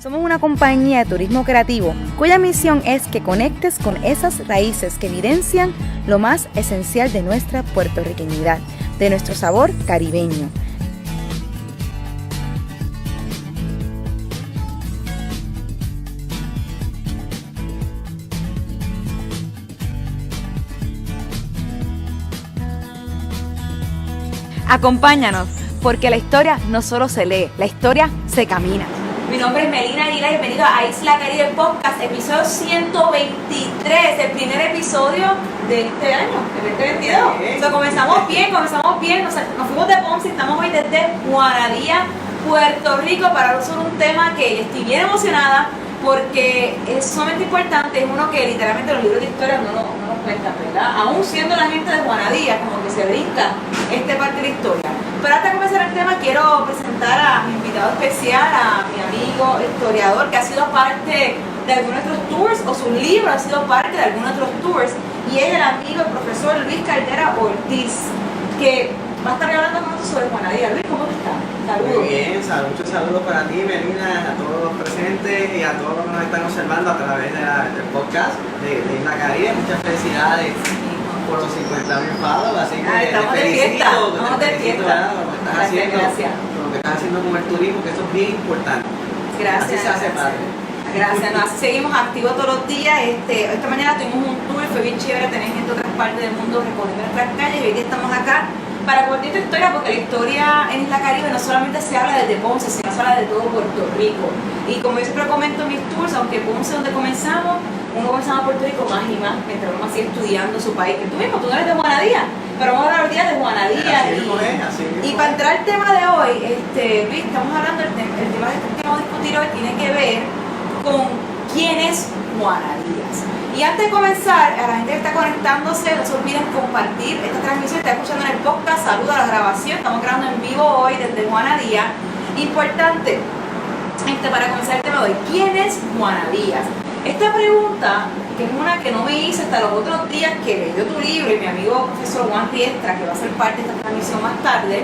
Somos una compañía de turismo creativo cuya misión es que conectes con esas raíces que evidencian lo más esencial de nuestra puertorriqueñidad, de nuestro sabor caribeño. Acompáñanos, porque la historia no solo se lee, la historia se camina. Mi nombre es Melina Aguilar y bienvenido a Isla Caribe Podcast, episodio 123, el primer episodio de este año, el 2022. So, comenzamos bien, nos fuimos de Ponce y estamos hoy desde Juanadía, Puerto Rico, para hablar sobre un tema que estoy bien emocionada porque es sumamente importante, es uno que literalmente los libros de historia no nos cuentan, ¿verdad? Aún siendo la gente de Juanadía, como que se brinca esta parte de la historia. Pero antes de comenzar el tema, quiero presentar a mi invitado especial, a mi amigo historiador, que ha sido parte de algunos de nuestros tours, o su libro ha sido parte de algunos de los tours, y es el amigo, el profesor Luis Caldera Ortiz, que va a estar hablando con nosotros sobre Juanadía. Luis, ¿cómo estás? Saludos. Muy bien, muchos saludos para ti, Melina, a todos los presentes y a todos los que nos están observando a través del podcast de Isla Caribe. Muchas felicidades por los 50.000 followers, así que estamos te felicito, de fiesta, estamos de fiesta. Lo que estás haciendo, Gracias. lo que estás haciendo con el turismo, que eso es bien importante. Gracias. Así se hace padre. Gracias, así seguimos activos todos los días. Esta mañana tuvimos un tour, fue bien chévere tener gente de otras partes del mundo recorriendo nuestras calles, y hoy día estamos acá para compartir esta historia, porque la historia en Isla Caribe no solamente se habla desde Ponce, sino se habla de todo Puerto Rico. Y como yo siempre comento en mis tours, aunque Ponce es donde comenzamos, uno comenzaba a Puerto Rico más y más, mientras uno así estudiando su país, que tú mismo, tú no eres de Juanadía, pero vamos a hablar hoy día de Juanadía. Y para entrar al tema de hoy, Luis, estamos hablando, el tema que vamos a discutir hoy tiene que ver con quién es Juanadías. Y antes de comenzar, a la gente que está conectándose, no se olviden compartir esta transmisión, está escuchando en el podcast, saluda a la grabación, estamos grabando en vivo hoy desde Juanadía. Importante, para comenzar el tema de hoy, ¿quién es Juanadías? Esta pregunta, que es una que no me hice hasta los otros días que leyó tu libro, y mi amigo profesor Juan Riestra, que va a ser parte de esta transmisión más tarde,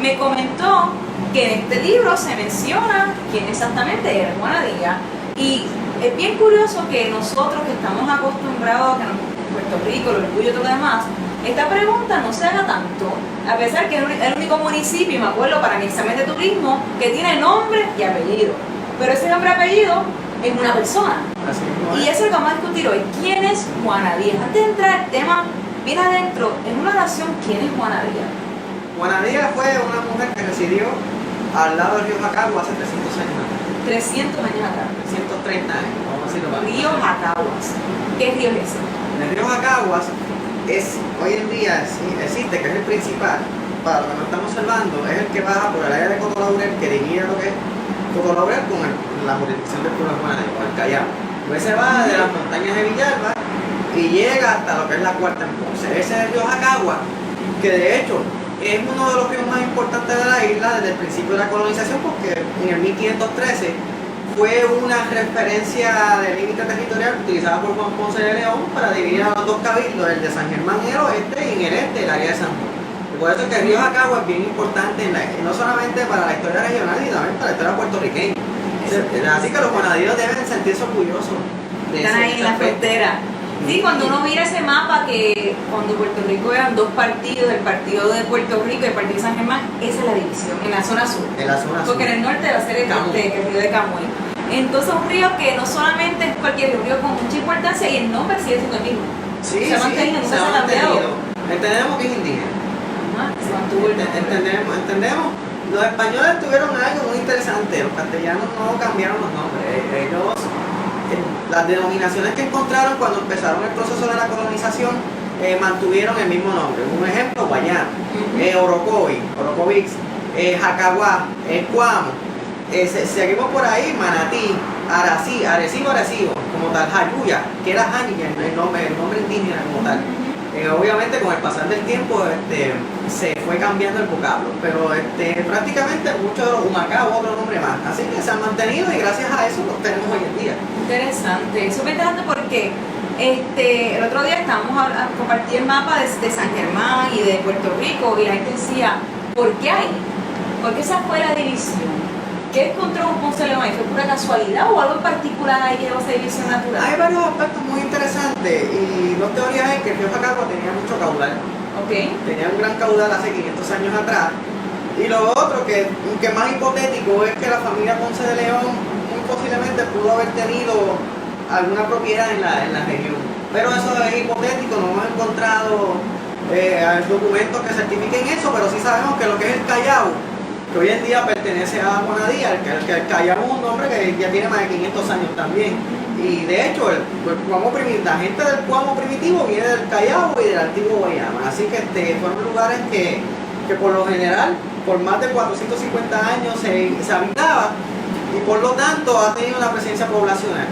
me comentó que en este libro se menciona quién exactamente era Juanadía. Y es bien curioso que nosotros que estamos acostumbrados a que en Puerto Rico, el orgullo y todo lo demás, esta pregunta no se haga tanto, a pesar que es el único municipio, y me acuerdo para mi examen de turismo, que tiene nombre y apellido. Pero ese nombre y apellido es una persona. Y eso es lo que vamos a discutir hoy. ¿Quién es Juanadías? Antes de entrar al tema bien adentro, en una oración, ¿quién es Juanadías? Juanadías fue una mujer que residió al lado del río Jacagua hace 300 años atrás. 300 años atrás. 130 años, vamos a decirlo para Río Jacaguas. ¿Qué río es ese? El río Jacaguas hoy en día existe, que es el principal, para lo que nos estamos observando, es el que baja por el área de Cotolaurel, que divide lo que es Cotolaurel con la jurisdicción del pueblo de Juanadía, con el Callao. Pues se va de las montañas de Villalba y llega hasta lo que es la Cuarta en Ponce. Ese es el río Jacagua, que de hecho es uno de los ríos más importantes de la isla desde el principio de la colonización, porque en el 1513 fue una referencia de límite territorial utilizada por Juan Ponce de León para dividir a los dos cabildos, el de San Germán en el oeste y en el este el área de San Juan. Y por eso es que el río Jacagua es bien importante, no solamente para la historia regional, sino también para la historia puertorriqueña. Así que los juanadíos deben sentirse orgullosos de están ahí en la frontera. Sí, cuando uno mira ese mapa, que cuando Puerto Rico eran dos partidos, el partido de Puerto Rico y el partido de San Germán, esa es la división, en la zona sur. En la zona sur. Porque en el norte va a ser el río de Camuy. Entonces un río que no solamente es cualquier río con mucha importancia, y el nombre sigue siendo el mismo. Sí, se ha mantenido, se ha mantenido. Entendemos que es indígena. Se mantuvo el nombre. Entendemos. Los españoles tuvieron algo muy interesante, los castellanos no cambiaron los nombres. Ellos, las denominaciones que encontraron cuando empezaron el proceso de la colonización, mantuvieron el mismo nombre. Un ejemplo, Guayana, Orocovis, Jacaguá, Cuamo. Seguimos por ahí, Manatí, Arecibo, como tal, Jayuya, que era Jayuya, el nombre indígena como tal. Obviamente con el pasar del tiempo se fue cambiando el vocablo, pero prácticamente muchos de los Humacao, otro nombre más. Así que se han mantenido y gracias a eso los tenemos hoy en día. Interesante, eso me interesante porque el otro día estábamos compartí el mapa de San Germán y de Puerto Rico, y la gente decía, ¿por qué hay? ¿Por qué esa fue la división? ¿Qué encontró en Ponce de León? ¿Fue pura casualidad o algo en particular ahí que llevó esa división natural? Hay varios aspectos muy interesantes y dos teorías es que el río Jacagua tenía mucho caudal. Okay. Tenía un gran caudal hace 500 años atrás. Y lo otro, que más hipotético, es que la familia Ponce de León muy posiblemente pudo haber tenido alguna propiedad en la región. Pero eso es hipotético, no hemos encontrado documentos que certifiquen eso, pero sí sabemos que lo que es el Callao, que hoy en día pertenece a Juanadía, el Callao es un nombre que ya tiene más de 500 años también. Y de hecho, la gente del Cuamo primitivo viene del Callao y del antiguo Guayama. Así que fueron lugares que por lo general, por más de 450 años se habitaba y por lo tanto ha tenido una presencia poblacional.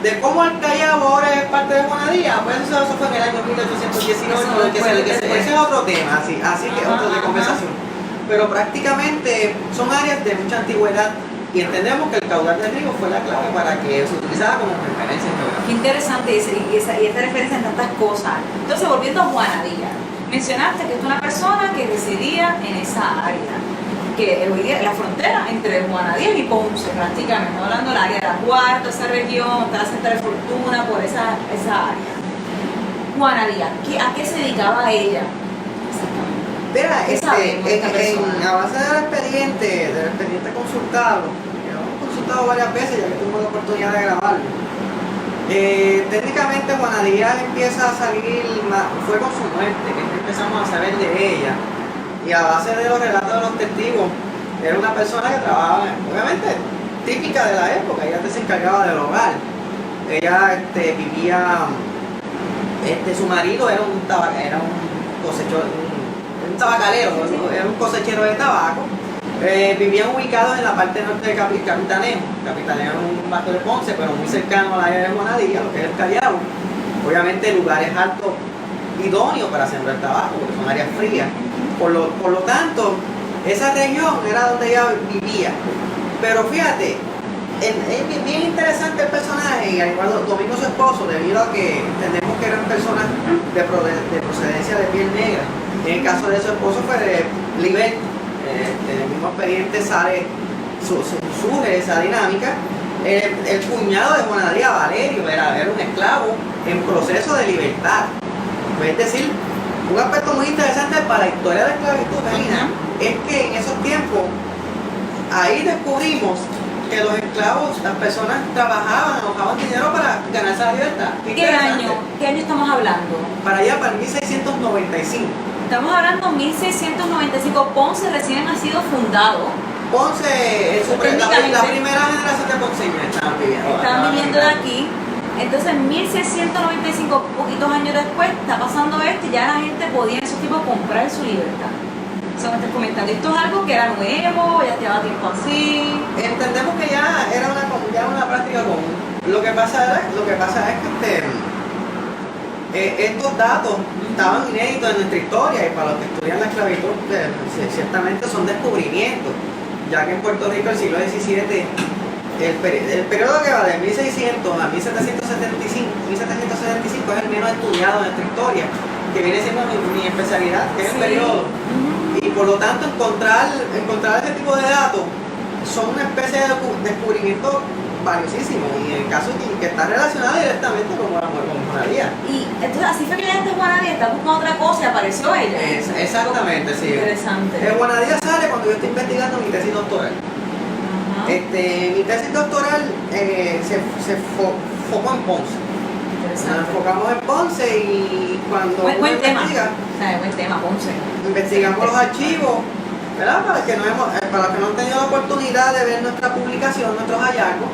De cómo el Callao ahora es parte de Juanadía, pues eso fue en el año 1818, ese es otro tema, así que otro de conversación. Pero prácticamente son áreas de mucha antigüedad y entendemos que el caudal del río fue la clave para que se utilizara como referencia geográfica. Qué interesante y esa referencia en tantas cosas. Entonces, volviendo a Juanadía, mencionaste que es una persona que residía en esa área, que hoy día es la frontera entre Juanadía y Ponce, prácticamente, ¿no? Hablando del área de la Cuarta, esa región, está la Central de Fortuna, por esa área. Juanadía, ¿a qué se dedicaba ella? Mira, a base del expediente consultado, que lo hemos consultado varias veces ya que tuvimos la oportunidad de grabarlo. Técnicamente Juanadía empieza a salir, fue con su muerte, que empezamos a saber de ella. Y a base de los relatos de los testigos, era una persona que trabajaba, obviamente, típica de la época, ella se encargaba del hogar. Ella vivía, su marido era un tabacalero, era un cosechero de tabaco. Vivían ubicados en la parte norte de Capitaneo. Capitaneo es un barrio de Ponce, pero muy cercano a la área de Juanadía, lo que es el Callao. Obviamente lugares altos, idóneos para sembrar tabaco, porque son áreas frías. Por lo tanto, esa región era donde ella vivía. Pero fíjate, es bien interesante el personaje, y al igual Domingo su esposo, debido a que entendemos que eran personas de procedencia de piel negra. En el caso de su esposo fue de Liber. En el mismo expediente surge esa dinámica. El cuñado de Juanadía, Valerio, era un esclavo en proceso de libertad. Es decir, un aspecto muy interesante para la historia de la esclavitud femenina es que en esos tiempos, ahí descubrimos que los esclavos, las personas trabajaban, ahorraban dinero para ganarse la libertad. ¿Qué año estamos hablando? Para allá, para el 1695. Estamos hablando de 1695, Ponce recién ha sido fundado. Ponce, la primera generación de ponceños estaban viviendo de aquí. Entonces en 1695, poquitos años después, está pasando esto y ya la gente podía en esos tiempos comprar su libertad. Eso me estás comentando. Esto es algo que era nuevo, ya llevaba tiempo así. Entendemos que ya era una práctica común. Lo que pasa es que estos datos estaban inéditos en nuestra historia y para los que estudian la esclavitud ciertamente son descubrimientos, ya que en Puerto Rico el siglo XVII, el periodo que va de 1600 a 1775 es el menos estudiado en nuestra historia, que viene siendo mi especialidad, que es el periodo. Y por lo tanto encontrar este tipo de datos son una especie de descubrimiento valiosísimo, y en el caso que está relacionado directamente con Juanadía. Y entonces así fue que la gente de Juanadía está buscando otra cosa y apareció ella. Exactamente, sí. Interesante. Juanadía sale cuando yo estoy investigando mi tesis doctoral. Mi tesis doctoral se enfocó en Ponce. Nos enfocamos en Ponce y cuando buen tema, Ponce. Investigamos los archivos, ¿verdad? Para los que no han tenido la oportunidad de ver nuestra publicación, nuestros hallazgos.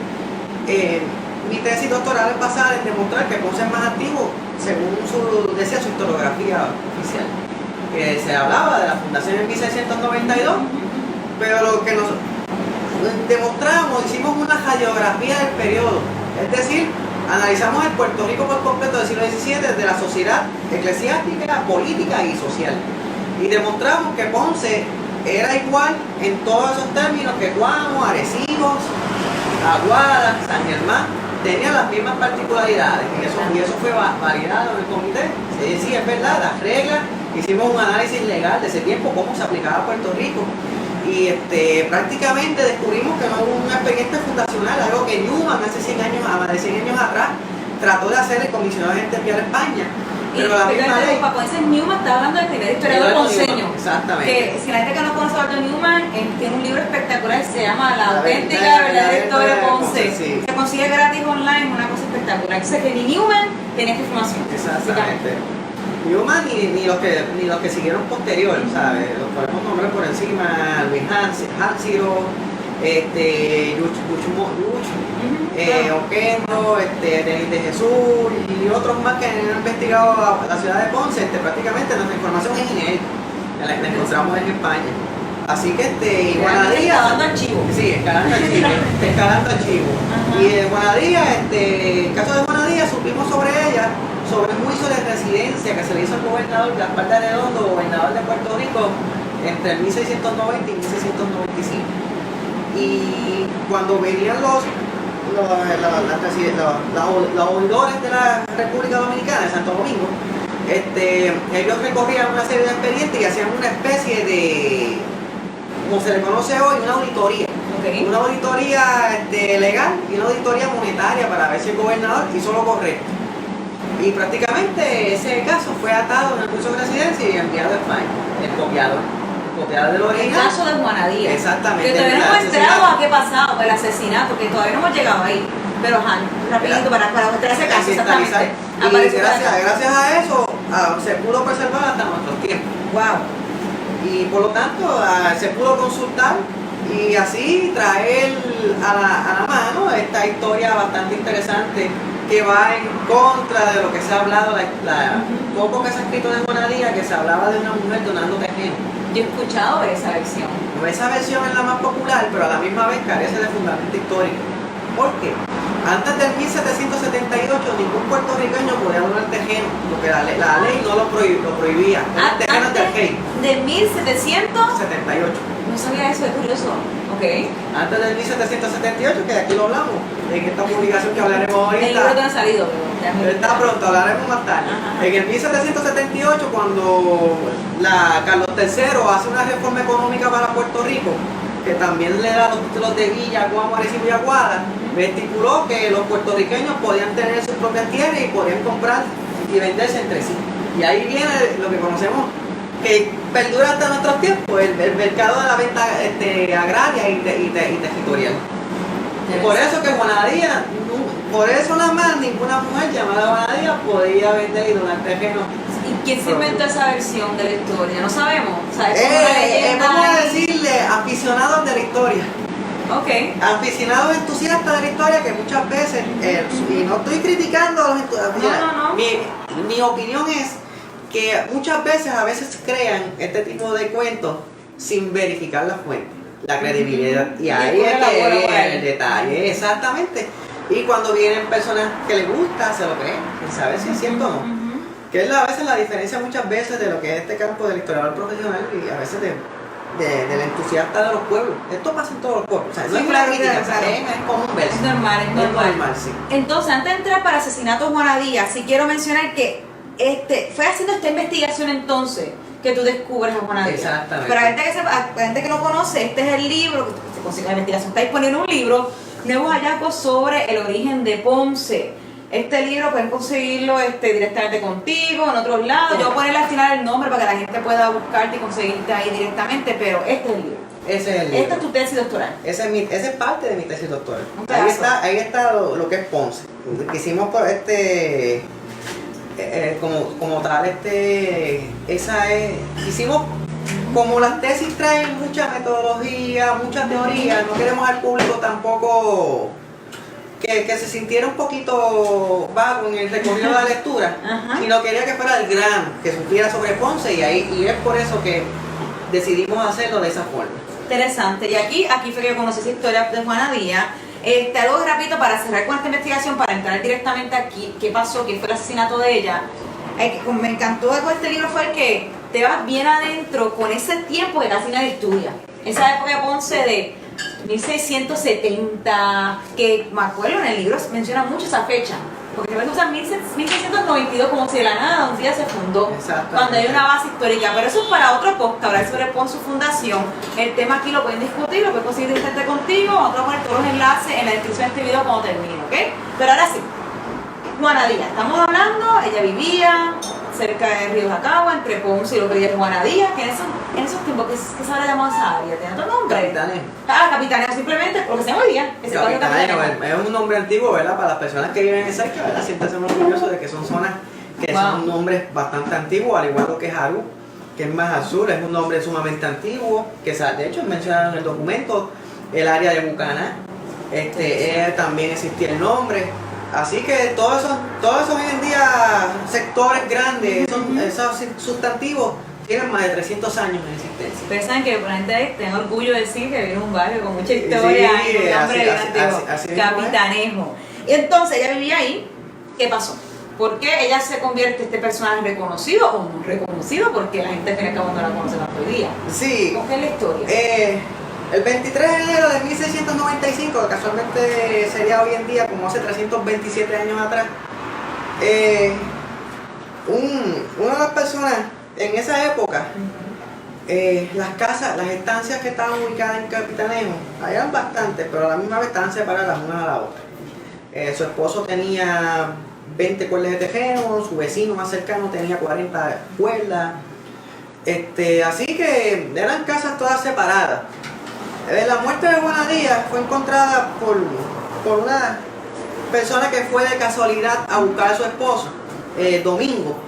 Mi tesis doctoral es basada en demostrar que Ponce es más antiguo según decía su historiografía oficial, que se hablaba de la fundación en 1692, pero lo que nos demostramos, hicimos una radiografía del periodo, es decir, analizamos el Puerto Rico por completo del siglo XVII desde la sociedad eclesiástica, política y social, y demostramos que Ponce era igual en todos esos términos que Guamo, Arecibo, Aguada, San Germán, tenían las mismas particularidades, y eso fue validado en el comité. Se decía, es verdad, las reglas, hicimos un análisis legal de ese tiempo, cómo se aplicaba a Puerto Rico, y prácticamente descubrimos que no hubo un expediente fundacional, algo que Newman hace 100 años, más de 100 años atrás, trató de hacer el comisionado de gente enviar a España. Pero la misma ley. Cuando dice Newman, está hablando del primer historiador ponceño. Exactamente. Que si la gente que no conoce a Walter Newman, tiene un libro espectacular, se llama La auténtica verdadera historia de Ponce. Sí. Se consigue gratis online, una cosa espectacular. Dice que ni Newman tenía esta información. Exactamente. Newman ni los que siguieron posterior, ¿sabes? Los podemos nombrar por encima, Luis Hansiro, Oquendo, Denis de Jesús y otros más que han investigado la ciudad de Ponce. Prácticamente nuestra información es inédita, la encontramos en España. Así que Guanadía, escalando archivo. Sí, escalando archivo. Y en Guanadía, el caso de Guanadía, supimos sobre ella, sobre un juicio de residencia que se le hizo al gobernador Gaspar de Arredondo, gobernador de Puerto Rico, entre 1690 y 1695. Y cuando venían los oidores de la República Dominicana, de Santo Domingo, ellos recorrían una serie de expedientes y hacían una especie de, como se le conoce hoy, una auditoría. Okay. Una auditoría legal y una auditoría monetaria para ver si el gobernador hizo lo correcto. Y prácticamente ese caso fue atado en el curso de residencia y enviado a España, el copiador del original. El caso de Juanadía. Exactamente. Que todavía no hemos entrado a qué pasado, el asesinato, que todavía no hemos llegado ahí. Pero rapidito para mostrar ese caso, exactamente. Y gracias a eso se pudo preservar hasta nuestros tiempos. Wow. Y por lo tanto se pudo consultar y así traer a la mano esta historia bastante interesante que va en contra de lo que se ha hablado, poco que se ha escrito de Juanadía, que se hablaba de una mujer donando terreno. Yo he escuchado esa versión. Esa versión es la más popular, pero a la misma vez carece de fundamento histórico. ¿Por qué? Antes del 1778 ningún puertorriqueño podía donar terreno, porque la ley no lo prohibía. Eran terrenos del rey. ¿De 1778? 78. No sabía eso, es curioso. Okay. Antes del 1778, que aquí lo hablamos, en esta publicación que hablaremos ahorita. El libro que no ha salido, pero está pronto, hablaremos más tarde. Ajá. En el 1778, cuando Carlos III hace una reforma económica para Puerto Rico, que también le da los títulos de Villa, Guamo, Arecibo y Aguada, estipuló que los puertorriqueños podían tener sus propias tierras y podían comprar y venderse entre sí. Y ahí viene lo que conocemos, que perdura hasta nuestros tiempos, el mercado de la venta agraria y territorial. Por eso que Juanadía, por eso nada más ninguna mujer llamada Juanadía podía vender y donar terreno. ¿Y quién se inventó esa versión de la historia? No sabemos. Vamos a decirle aficionados de la historia. Okay. Aficionados entusiastas de la historia que muchas veces, y no estoy criticando a los entusiastas, no. Mi opinión es que muchas veces a veces crean este tipo de cuentos sin verificar la fuente, la credibilidad, y ahí es que viene el detalle, exactamente. Y cuando vienen personas que les gusta, se lo creen, sin saber si es cierto o no. Que es a veces la diferencia muchas veces de lo que es este campo del historiador profesional y a veces del entusiasta de los pueblos. Esto pasa en todos los pueblos, o sea, no es una crítica, es común verse. Es normal. Sí. Entonces, antes de entrar para asesinato Juanadía, sí quiero mencionar que fue haciendo esta investigación entonces que tú descubres a Juanadía. Exactamente. Para la gente que no conoce, este es el libro que se consigue en la investigación. Está disponible un libro, Nuevos hallazgos sobre el origen de Ponce. Este libro pueden conseguirlo directamente contigo, en otros lados. Yo voy a ponerle al final el nombre para que la gente pueda buscarte y conseguirte ahí directamente, pero este es el libro. Ese es el libro. Esta es tu tesis doctoral. Ese es parte de mi tesis doctoral. Ahí está lo que es Ponce. Quisimos por como tal, hicimos, como las tesis traen mucha metodología, mucha teoría, no queremos al público tampoco que se sintiera un poquito vago en el recorrido de la lectura, sino quería que fuera el grano, que supiera sobre Ponce, y es por eso que decidimos hacerlo de esa forma. Interesante. Y aquí fue que yo conocí esa historia de Juanadía. Algo rápido para cerrar con esta investigación, para entrar directamente aquí, qué pasó, qué fue el asesinato de ella. Me encantó con este libro fue el que te vas bien adentro con ese tiempo que casi nadie estudia. Esa época de Ponce de 1670, que me acuerdo en el libro menciona mucho esa fecha. porque se usa 1692 como si de la nada un día se fundó, Exactamente. cuando hay una base histórica, pero eso es para otro podcast, hablar sobre Ponce, su fundación. El tema aquí lo pueden discutir, lo pueden conseguir directamente contigo, vamos a poner todos los enlaces en la descripción de este video cuando termine, ¿ok? Pero ahora sí, Juana Díaz, estamos hablando, ella vivía cerca de Río Jacagua, entre Ponce y lo que ella es Juana Díaz, que en esos tiempos, ¿qué se habrá llamado esa área? ¿Tiene otro nombre? Capitanejo. Capitanejo, simplemente porque se movía. Ese barrio Capitanejo Capitanejo. es un nombre antiguo, ¿verdad? Para las personas que viven cerca, ¿verdad? Siempre somos orgullosos de que son zonas que son nombres bastante antiguos, al igual lo que es Jarú, que es más al sur, es un nombre sumamente antiguo, que de hecho mencionaron en el documento el área de Bucaná, también existía el nombre. Así que todos esos hoy en día sectores grandes, esos sustantivos, tienen más de 300 años en existencia. Ustedes saben que la gente tiene orgullo de decir que vive en un barrio con mucha historia Sí, y un nombre bien antiguo, así mismo es. Capitanejo. Y entonces ella vivía ahí, ¿qué pasó? ¿Por qué ella se convierte en este personaje reconocido o no reconocido? Porque la gente cree que no la conoce tanto hoy día. Sí. ¿Con qué es la historia? El 23 de enero de 1695, que casualmente sería hoy en día como hace 327 años atrás, una de las personas en esa época, las casas, las estancias que estaban ubicadas en Capitanejo, eran bastantes, pero a la misma vez estaban separadas una de la otra. Su esposo tenía 20 cuerdas de tejeno, su vecino más cercano tenía 40 cuerdas, así que eran casas todas separadas. La muerte de Juana Díaz fue encontrada por una persona que fue de casualidad a buscar a su esposo, Domingo.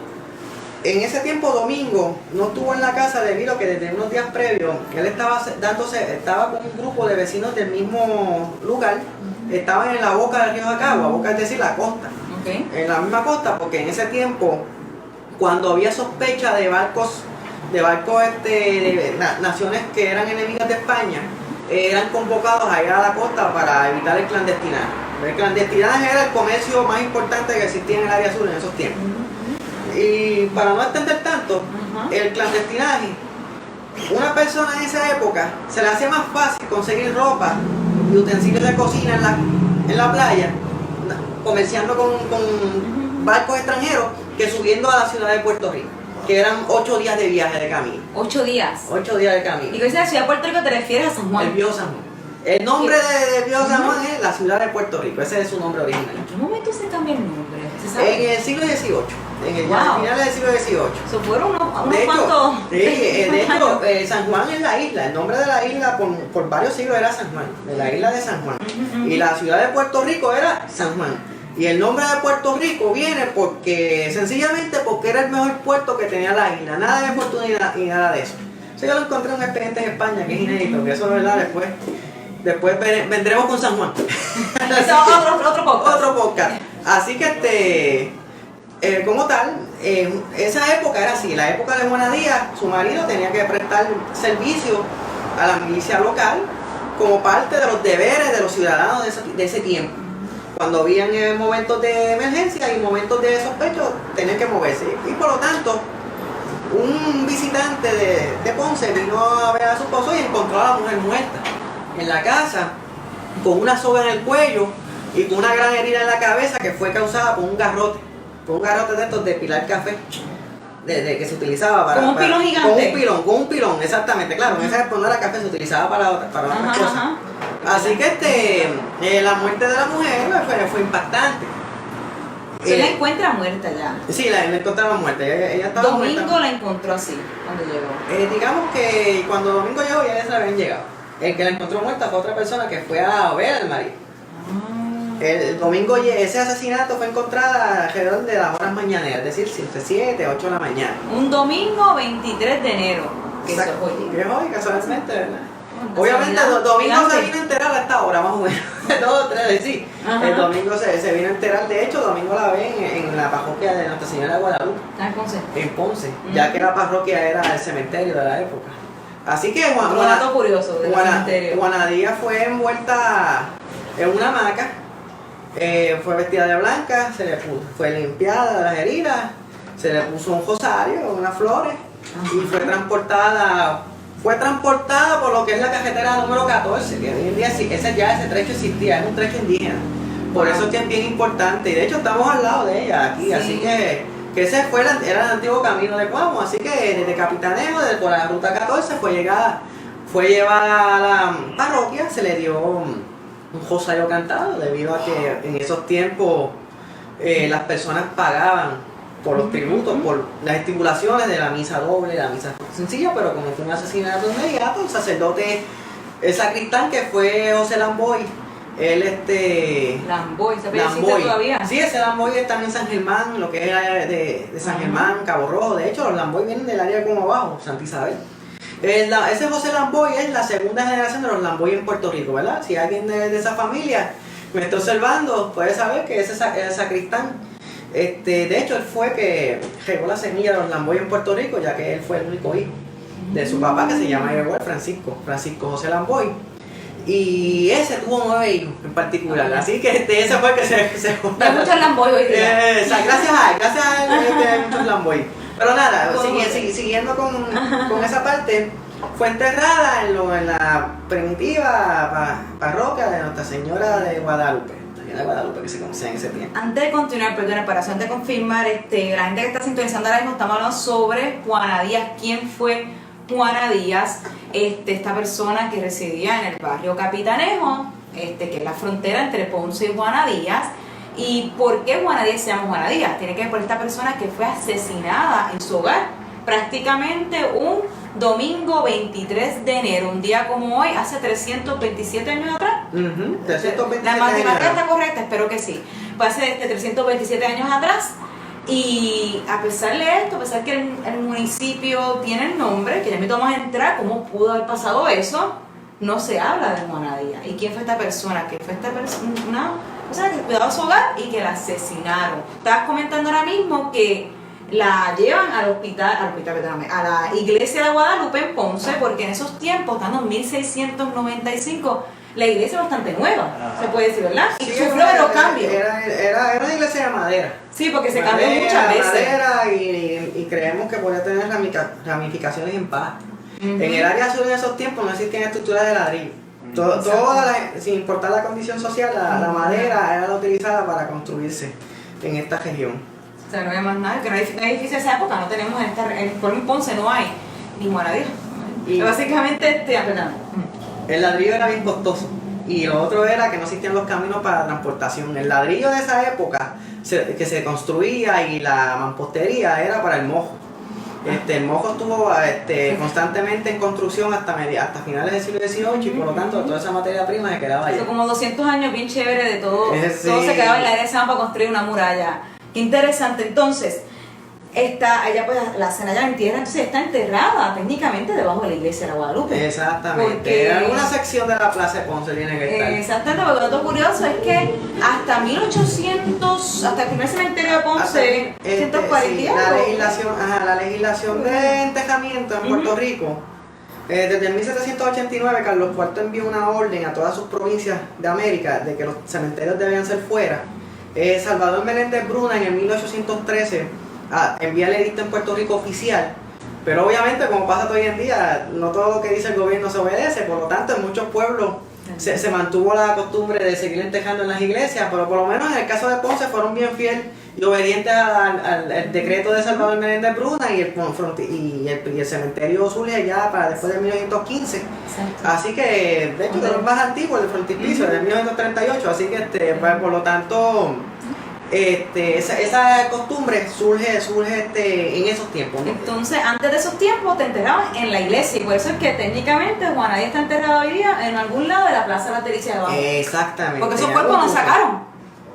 En ese tiempo Domingo no estuvo en la casa debido a que desde unos días previos él estaba con un grupo de vecinos del mismo lugar, estaban en la boca del río Jacagua, boca es decir, la costa. Okay. En la misma costa, porque en ese tiempo, cuando había sospecha de barcos de naciones que eran enemigas de España, eran convocados allá a la costa para evitar el clandestinaje. El clandestinaje era el comercio más importante que existía en el área sur en esos tiempos. Y para no extender tanto, el clandestinaje, una persona en esa época se le hacía más fácil conseguir ropa y utensilios de cocina en la playa, comerciando con barcos extranjeros, que subiendo a la ciudad de Puerto Rico, que eran 8 días de viaje de camino. 8 días. 8 días de camino. Y que dice la ciudad de Puerto Rico, te refieres a San Juan. El Viejo San Juan. El nombre de Viejo San Juan es la ciudad de Puerto Rico, ese es su nombre original. ¿En qué momento se cambia el nombre? ¿Se sabe? En el siglo XVIII, Wow. al final del siglo XVIII. Eso fueron unos De cuantos. de hecho, San Juan es la isla, el nombre de la isla por varios siglos era San Juan, de la isla de San Juan. Y la ciudad de Puerto Rico era San Juan. Y el nombre de Puerto Rico viene sencillamente porque era el mejor puerto que tenía la isla, nada de fortuna y nada de eso. Eso yo lo encontré en un expediente en España que es inédito, que eso es verdad, después vendremos con San Juan. Eso otro podcast. Otro podcast. Así que como tal, esa época era así, la época de Juana Díaz, su marido tenía que prestar servicio a la milicia local como parte de los deberes de los ciudadanos de ese tiempo. Cuando habían momentos de emergencia y momentos de sospecho, tenían que moverse. Y por lo tanto, un visitante de Ponce vino a ver a su esposo y encontró a la mujer muerta en la casa, con una soga en el cuello y con una gran herida en la cabeza que fue causada por un garrote de estos de pilar café, que se utilizaba para... ¿Como un pilón gigante? Con un pilón, exactamente, claro, en esa época no era café, se utilizaba para otras cosas. Así que la muerte de la mujer fue impactante. Se la encuentra muerta ya. Sí, la encontraron muerta, ella estaba Domingo muerta. la encontró así, cuando llegó. Digamos que cuando Domingo llegó ya se la habían llegado. El que la encontró muerta fue otra persona que fue a ver al marido. El domingo ese asesinato fue encontrada alrededor de las horas mañaneras, es decir, entre 7 y 8 de la mañana. Un domingo 23 de enero. Que eso Exacto. es hoy. Que es hoy, casualmente, ¿verdad? Una Obviamente casualidad Domingo se gigante. vino a enterar a esta hora, más o menos. 2 o 3, sí. Ajá. El Domingo se vino a enterar, de hecho, Domingo la ven en la parroquia de Nuestra Señora de Guadalupe, Ah, entonces. en Ponce, ya que la parroquia era el cementerio de la época. Así que Un dato curioso del cementerio. Juana Díaz fue envuelta en una hamaca, fue vestida de blanca, fue limpiada de las heridas, se le puso un rosario, unas flores, y fue transportada por lo que es la carretera número 14, que hoy en día ese trecho existía, es un trecho indígena. Por eso es que es bien importante. Y de hecho estamos al lado de ella aquí, Sí. así que ese era el antiguo camino de Cuamo. Así que desde Capitanejo, por la ruta 14, fue llevada a la parroquia, se le dio un rosario cantado, debido a que en esos tiempos las personas pagaban por los tributos, por las estipulaciones de la misa doble, la misa sencilla, pero como fue un asesinato inmediato, el sacerdote, el sacristán, que fue José Lamboy, él Lamboy, ¿se puede decir Lamboy. todavía? Sí, ese Lamboy está en San Germán, lo que era de San Germán, Cabo Rojo. De hecho, los Lamboy vienen del área de como abajo, Santa Isabel. Ese José Lamboy es la segunda generación de los Lamboy en Puerto Rico, ¿verdad? Si alguien de esa familia me está observando, puede saber que ese es el sacristán. De hecho, él fue que regó la semilla de los Lamboy en Puerto Rico, ya que él fue el único hijo de su papá, que se llama igual Francisco José Lamboy. Y ese tuvo 9 hijos en particular, así que ese fue el que se Hay muchos Lamboy hoy día. gracias a él hay muchos Lamboy. Pero nada, siguiendo con esa parte, fue enterrada en la primitiva parroquia de Nuestra Señora de Guadalupe. De Guadalupe, que se conocía en ese tiempo. Antes de continuar, perdona, para antes de confirmar, la gente que está sintonizando ahora mismo, estamos hablando sobre Juana Díaz. ¿Quién fue Juana Díaz? Esta persona que residía en el barrio Capitanejo, que es la frontera entre Ponce y Juana Díaz. ¿Y por qué Juana Díaz se llama Juana Díaz? Tiene que ver por esta persona que fue asesinada en su hogar, prácticamente un domingo 23 de enero, un día como hoy, hace 327 años atrás. 327 La matemática años. está correcta, espero que sí. Fue hace 327 años atrás. Y a pesar de esto, a pesar que el municipio tiene el nombre, que ya me vamos a entrar, ¿cómo pudo haber pasado eso? No se habla de Juana Díaz. ¿Y quién fue esta persona? ¿Quién fue esta persona? Una persona que cuidaba su hogar y que la asesinaron. Estabas comentando ahora mismo que la llevan al hospital, perdóname, a la iglesia de Guadalupe en Ponce, porque en esos tiempos, estando en 1695, la iglesia es bastante nueva, se puede decir, ¿verdad? Y sufrió de los cambios. Era una iglesia de madera. Sí, porque se cambió muchas veces. Madera, y creemos que podía tener ramificaciones en paz. En el área sur en esos tiempos no existían estructuras de ladrillo. Sin importar la condición social, la madera era la utilizada para construirse en esta región. O sea, no hay más nada, que no hay edificio de esa época, no tenemos en Ponce no hay ni Juana Díaz. Y básicamente, perdón. El ladrillo era bien costoso. Y lo otro era que no existían los caminos para transportación. El ladrillo de esa época que se construía y la mampostería era para el mojo. El mojo estuvo constantemente en construcción hasta finales del siglo XVIII, y por lo tanto toda esa materia prima se quedaba allá. Eso como 200 años bien chévere de todo. Sí. Todo se quedaba en la área de San para construir una muralla. Qué interesante. Entonces, ella pues la Cenaya la entierra, entonces está enterrada técnicamente debajo de la iglesia de la Guadalupe. Exactamente. Porque En alguna sección de la plaza de Ponce tiene que estar. Exactamente, porque lo curioso es que hasta 1800, hasta el primer cementerio de Ponce, 140 sí, la legislación de entejamiento en Puerto Rico, desde el 1789 Carlos IV envió una orden a todas sus provincias de América de que los cementerios debían ser fuera. Salvador Meléndez Bruna en el 1813 envía el edicto en Puerto Rico oficial, pero obviamente, como pasa hoy en día, no todo lo que dice el gobierno se obedece. Por lo tanto, en muchos pueblos se mantuvo la costumbre de seguir entejando en las iglesias, pero por lo menos en el caso de Ponce fueron bien fieles y obedientes al decreto de Salvador Meléndez Bruna, y el cementerio surge ya para después de 1915. Exacto. Así que, de hecho, de los más antiguos, el frontispicio, de 1938, así que pues, por lo tanto, esa costumbre surge en esos tiempos, ¿no? Entonces, antes de esos tiempos te enterraban en la iglesia, y por eso es que técnicamente Juana Díaz está enterrada hoy día en algún lado de la Plaza de la Delicias de abajo. Exactamente. Porque esos cuerpos nos sacaron.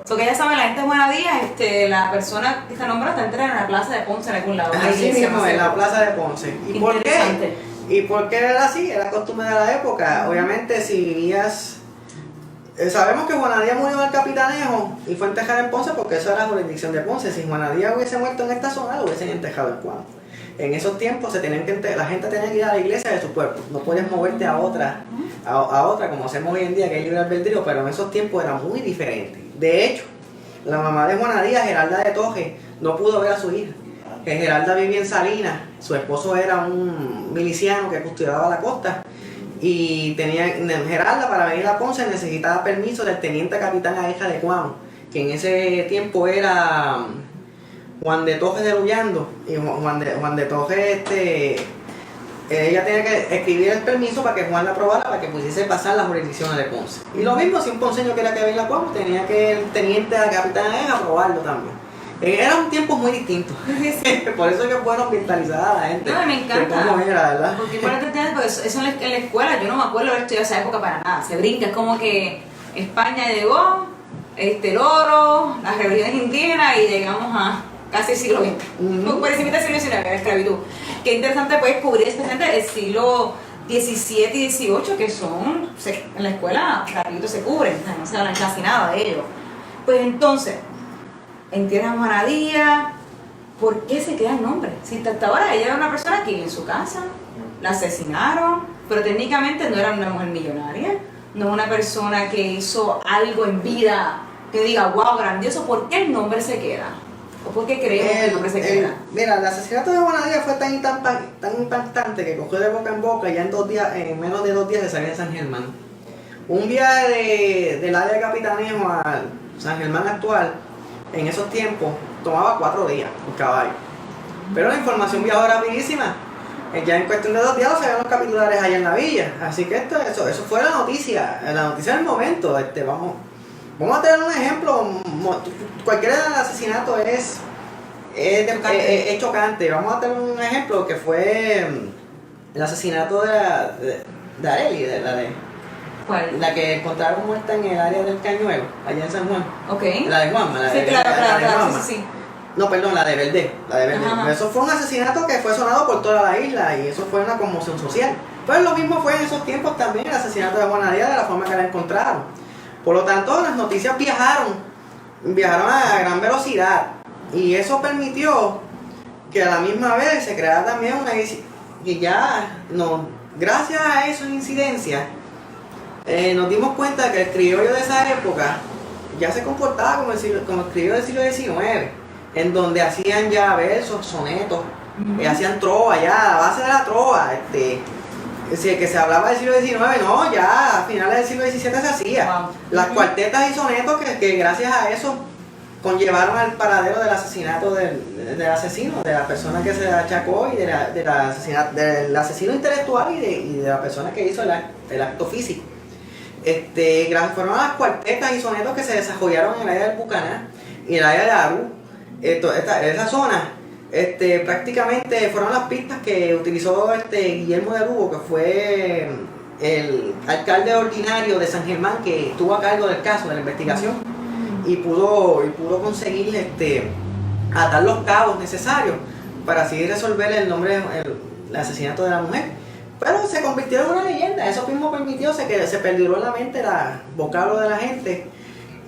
Porque ya saben, la gente de Juana Díaz, la persona que está nombrada está enterrada en la Plaza de Ponce en algún lado. Así mismo, en la Plaza de Ponce. ¿Y por qué? Interesante. ¿Y por qué era así? Era costumbre de la época. Obviamente, si vivías... sabemos que Juana Díaz murió en el Capitanejo y fue entejada en Ponce porque eso era la jurisdicción de Ponce. Si Juana Díaz hubiese muerto en esta zona, lo hubiesen entejado en Cuamo. En esos tiempos la gente tenía que ir a la iglesia de su pueblo. No podías moverte a otra como hacemos hoy en día, que es libre albedrío, pero en esos tiempos era muy diferente. De hecho, la mamá de Juana Díaz, Geralda de Toje, no pudo ver a su hija. Geralda vivía en Salinas, su esposo era un miliciano que custodiaba la costa, Y tenía Geralda para venir a Ponce necesitaba permiso del teniente capitán Aeja de Cuamo, que en ese tiempo era Juan de Toje de Lullando. Y Juan de Toje, ella tenía que escribir el permiso para que Juan la aprobara para que pudiese pasar las jurisdicciones de Ponce. Y lo mismo, si un ponceño quería que venga a Cuamo, tenía que el teniente capitán Aeja aprobarlo también. Eran tiempos muy distintos. Por eso es que es bueno ambientalizar a la gente. No, me encanta. Cómo era, ¿verdad? Porque bueno, porque eso en la escuela, yo no me acuerdo haber estudiado esa época para nada. Se brinca, es como que España llegó, el oro, las religiones indígenas y llegamos a casi el siglo XX. Por encima del siglo XIX, la esclavitud. Qué interesante pues cubrir especialmente el siglo XVII y XVIII, que son, en la escuela, rapidito se cubren, o sea, no se hablan casi nada de ellos. Pues entonces, entierran a Juana Díaz. ¿Por qué se queda el nombre? Si hasta ahora ella era una persona que en su casa, la asesinaron, pero técnicamente no era una mujer millonaria, no una persona que hizo algo en vida que diga, wow, grandioso. ¿Por qué el nombre se queda? ¿O por qué creemos que el nombre se queda? Mira, el asesinato de Juana Díaz fue tan impactante que cogió de boca en boca y ya en menos de 2 días se salía de San Germán. Un viaje del área de Capitanejo a San Germán actual, en esos tiempos, tomaba 4 días por caballo. Pero la información viajó rapidísima. Ya en cuestión de 2 días lo sabían los capitulares allá en la villa. Así que eso fue la noticia del momento. Vamos a tener un ejemplo. Cualquier asesinato es chocante. Vamos a tener un ejemplo que fue el asesinato de Arely, ¿Cuál? La que encontraron muerta en el área del Cañuelo, allá en San Juan. Ok. La de Juanma, Sí, claro, sí. No, perdón, la de Verde. Ajá. Eso fue un asesinato que fue sonado por toda la isla y eso fue una conmoción social. Pues lo mismo fue en esos tiempos también el asesinato de Juana Díaz, de la forma que la encontraron. Por lo tanto, las noticias viajaron a gran velocidad y eso permitió que a la misma vez se creara también gracias a esas incidencias, nos dimos cuenta que el criollo de esa época ya se comportaba como el criollo del siglo XIX, en donde hacían ya versos, sonetos, hacían trova ya, a base de la trova, que se hablaba del siglo XIX, no, ya a finales del siglo XVII se hacía. Wow. Las cuartetas y sonetos que gracias a eso conllevaron al paradero del asesinato del asesino, de la persona que se achacó y del asesino intelectual y de la persona que hizo el acto físico. Fueron las cuartetas y sonetos que se desarrollaron en el área del Bucaná y en el área de Arú. Esa zona prácticamente fueron las pistas que utilizó Guillermo de Lugo, que fue el alcalde ordinario de San Germán, que estuvo a cargo del caso, de la investigación, y pudo conseguir atar los cabos necesarios para así resolver el asesinato de la mujer. Pero se convirtió en una leyenda, eso mismo permitió que se perduró en la mente la vocablo de la gente.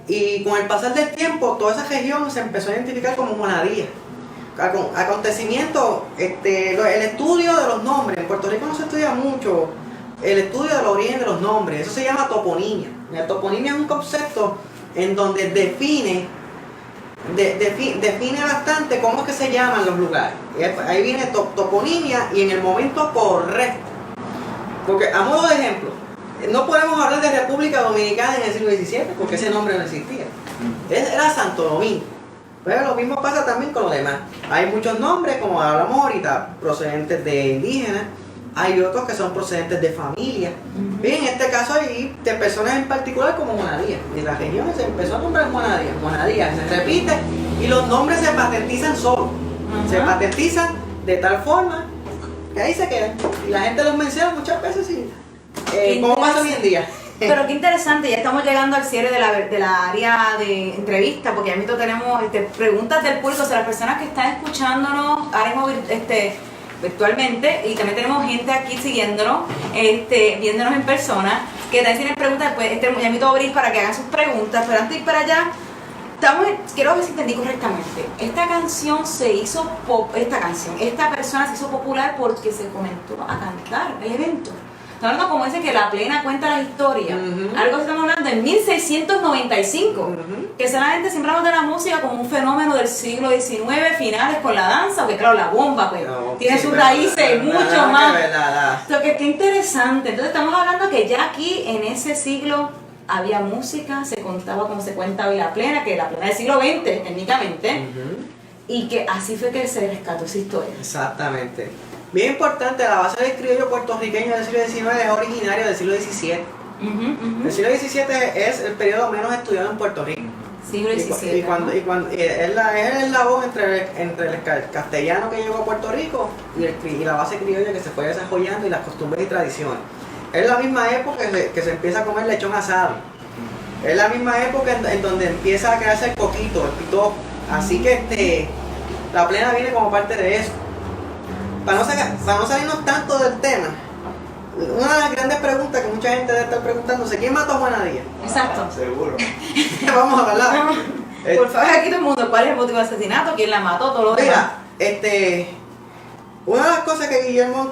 Y con el pasar del tiempo, toda esa región se empezó a identificar como Juana Díaz. Acontecimiento, el estudio de los nombres. En Puerto Rico no se estudia mucho el estudio del origen de los nombres. Eso se llama toponimia. La toponimia es un concepto en donde define bastante cómo es que se llaman los lugares. Ahí viene toponimia y en el momento correcto. Porque a modo de ejemplo, no podemos hablar de República Dominicana en el siglo XVII porque ese nombre no existía. Era Santo Domingo. Pero lo mismo pasa también con los demás. Hay muchos nombres, como hablamos ahorita, procedentes de indígenas. Hay otros que son procedentes de familia. Y en este caso hay de personas en particular como Juana Díaz. Y en la región se empezó a nombrar Juana Díaz. Juana Díaz se repite y los nombres se patentizan solos. Se patentizan de tal forma que ahí se quedan. Y la gente los menciona muchas veces y ¿cómo pasa hoy en día? Pero qué interesante, ya estamos llegando al cierre de la área de entrevista, porque ya mismo tenemos preguntas del público, o sea, las personas que están escuchándonos ahora mismo virtualmente, y también tenemos gente aquí siguiéndonos, viéndonos en persona, que también tienen preguntas. Después ya invito a abrir para que hagan sus preguntas, pero antes de ir para allá, quiero ver si entendí correctamente. Esta persona se hizo popular porque se comenzó a cantar el evento. Estamos hablando, como dice, que la plena cuenta la historia. Ujú. Algo que estamos hablando en 1695. Ujú. Que solamente siempre hablamos de la música como un fenómeno del siglo XIX, finales con la danza, porque claro, la bomba pues, No, tiene sí, sus pero raíces mucho más. La- Que qué interesante. Entonces estamos hablando que ya aquí en ese siglo había música, se contaba como se cuenta hoy la plena, que la plena del siglo XX técnicamente, Ujú. y que así fue que se rescató esa historia. Exactamente. Bien importante, la base del criollo puertorriqueño del siglo XIX es originario del siglo XVII. El siglo XVII es el periodo menos estudiado en Puerto Rico. Siglo XVII. Es el eslabón entre el castellano que llegó a Puerto Rico y la base criolla que se fue desarrollando y las costumbres y tradiciones. Es la misma época que se empieza a comer lechón asado. Es la misma época en donde empieza a crearse el coquito, el pitojo. Así que la plena viene como parte de eso. Para no salirnos tanto del tema, una de las grandes preguntas que mucha gente debe estar preguntándose: ¿quién mató a Juana Díaz? Exacto. Seguro. Vamos a hablar. Por favor, aquí todo el mundo, ¿cuál es el motivo del asesinato? ¿Quién la mató? Todo lo demás. Mira, una de las cosas que Guillermo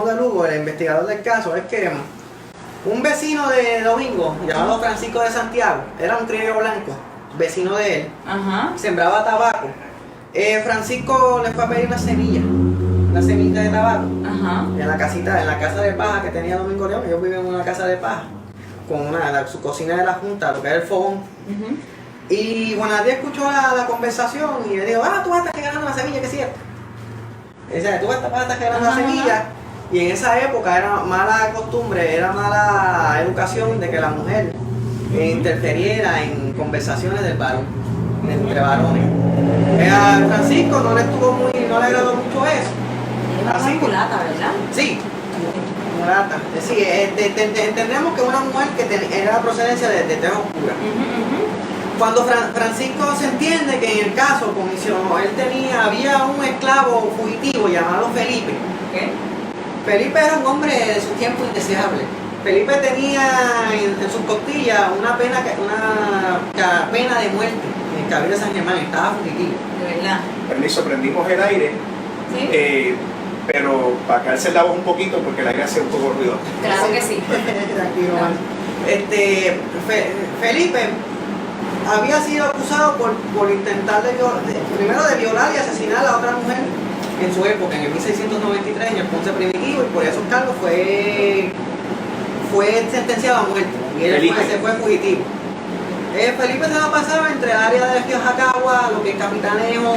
de Lugo, el investigador del caso, es que un vecino de Domingo, llamado Francisco de Santiago, era un criollo blanco, vecino de él, Ajá. sembraba tabaco. Francisco le fue a pedir una semilla de tabaco, Ajá. en la casa de paja que tenía Domingo León. Ellos viven en una casa de paja, con su cocina de la junta, lo que era el fogón. Ujú. Y Juana Díaz escuchó la conversación y le dijo: tú vas a estar regalando una semilla, que es cierto. O sea, tú vas a estar regalando una semilla. Y en esa época era mala costumbre, era mala educación de que la mujer interferiera en conversaciones del varón, entre varones. A Francisco no le agradó mucho eso. Era Así una que- mulata, ¿verdad? Sí, mulata. Sí, entendemos que una mujer que era procedencia de tez oscura. Cuando Francisco se entiende que en el caso comisionó, había un esclavo fugitivo llamado Felipe. ¿Qué? Felipe era un hombre de su tiempo indeseable. Felipe tenía en sus costillas una pena de muerte en el Cabildo de San Germán, estaba fugitivo. De verdad. Permiso, prendimos el aire, ¿Sí? pero para calce la voz un poquito porque el aire hace un poco ruido. Claro que sí. Tranquilo, man. Felipe había sido acusado por intentar primero de violar y asesinar a otra mujer en su época, en el 1693, en el Ponce Primitivo, y por esos cargos fue sentenciado a muerte. Y él se fue fugitivo. Felipe se la pasaba entre el área de Río Jacagua, lo que es Capitanejo,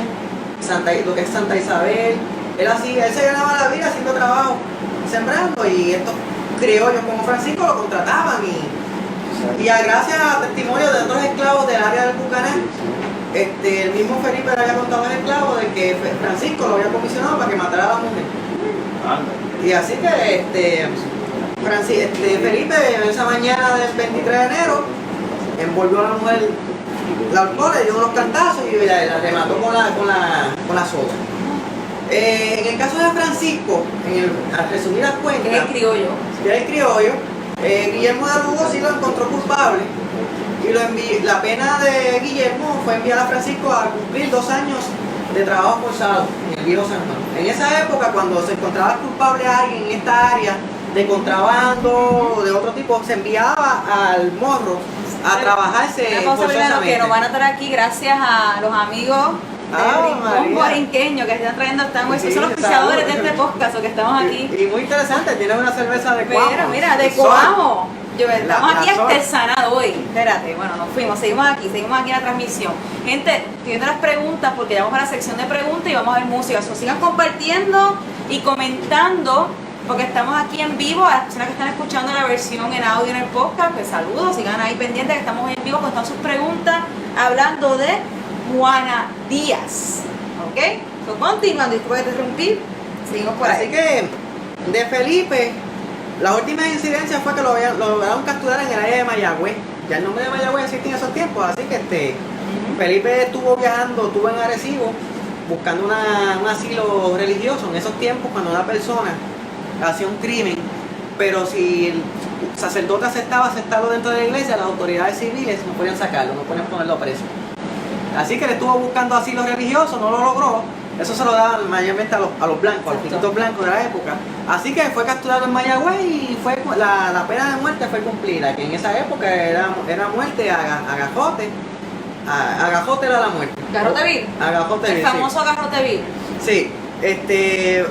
lo que es Santa Isabel. Él se ganaba la vida haciendo trabajo, sembrando, y estos criollos como Francisco lo contrataban. Y gracias a testimonios de otros esclavos del área del Bucaná, el mismo Felipe le había contado al esclavo de que Francisco lo había comisionado para que matara a la mujer. Y así que Felipe en esa mañana del 23 de enero envolvió a la mujer, la alcohol, le dio unos cantazos y la remató con la soga. En el caso de Francisco, al resumir las cuentas, Que es el criollo. que era el criollo, Guillermo de Lugo sí lo encontró culpable y la pena de Guillermo fue enviar a Francisco a cumplir 2 años de trabajo forzado en el viejo San Juan. En esa época, cuando se encontraba culpable a alguien en esta área de contrabando o de otro tipo, se enviaba al morro a trabajarse Una cosa, Fernando, que nos van a estar aquí gracias a los amigos del Rincón María. Borinqueño que están trayendo, Sí, son los pisadores de este podcast, o que estamos aquí. Y muy interesante, tiene una cerveza de Coamo. Mira, de Sol. Coamo. Estamos aquí Sol. artesanado hoy. Espérate, bueno, nos fuimos, seguimos aquí en la transmisión. Gente, tienen las preguntas porque ya vamos a la sección de preguntas y vamos a ver música. So, sigan compartiendo y comentando porque estamos aquí en vivo. A las personas que están escuchando la versión en audio en el podcast, pues saludos, sigan ahí pendientes que estamos en vivo con todas sus preguntas hablando de Juana Díaz. ¿Ok? So, continuando, después de interrumpir, seguimos por Así ahí. que de Felipe, la última incidencia fue que lo lograron capturar en el área de Mayagüez. Ya el nombre de Mayagüez existe en esos tiempos, así que Felipe estuvo en Arecibo buscando un asilo religioso en esos tiempos cuando una persona hacía un crimen, pero si el sacerdote aceptaba aceptarlo dentro de la iglesia, las autoridades civiles no podían sacarlo, no podían ponerlo preso. Así que él estuvo buscando asilo religioso, no lo logró, Eso se lo daban mayormente a los blancos, a los piquitos blancos de la época. Así que fue capturado en Mayagüez y fue la pena de muerte fue cumplida, que en esa época era muerte a gajote. A gajote era la muerte. Garrote vil. A gajote vil, El famoso garrote vil. sí.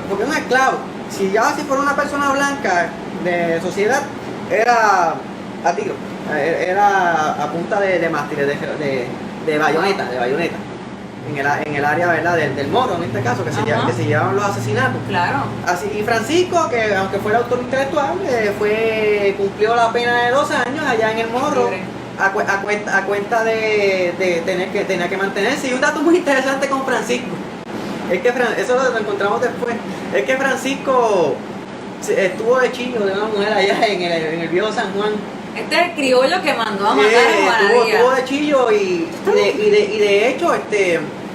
Porque un esclavo, si fuera una persona blanca de sociedad, era a tiro, era a punta de mástiles, de bayoneta, en el área, ¿verdad? del Moro, en este caso, que se llevaban los asesinatos. Claro. Así, y Francisco, que aunque fue el autor intelectual, cumplió la pena de 2 años allá en el Moro, a cuenta de tener que mantenerse. Y un dato muy interesante con Francisco, es que eso lo encontramos después, es que Francisco estuvo de chillo de una mujer allá en el viejo San Juan. Este es el criollo que mandó a matar a Juana Díaz. Estuvo de chillo y de hecho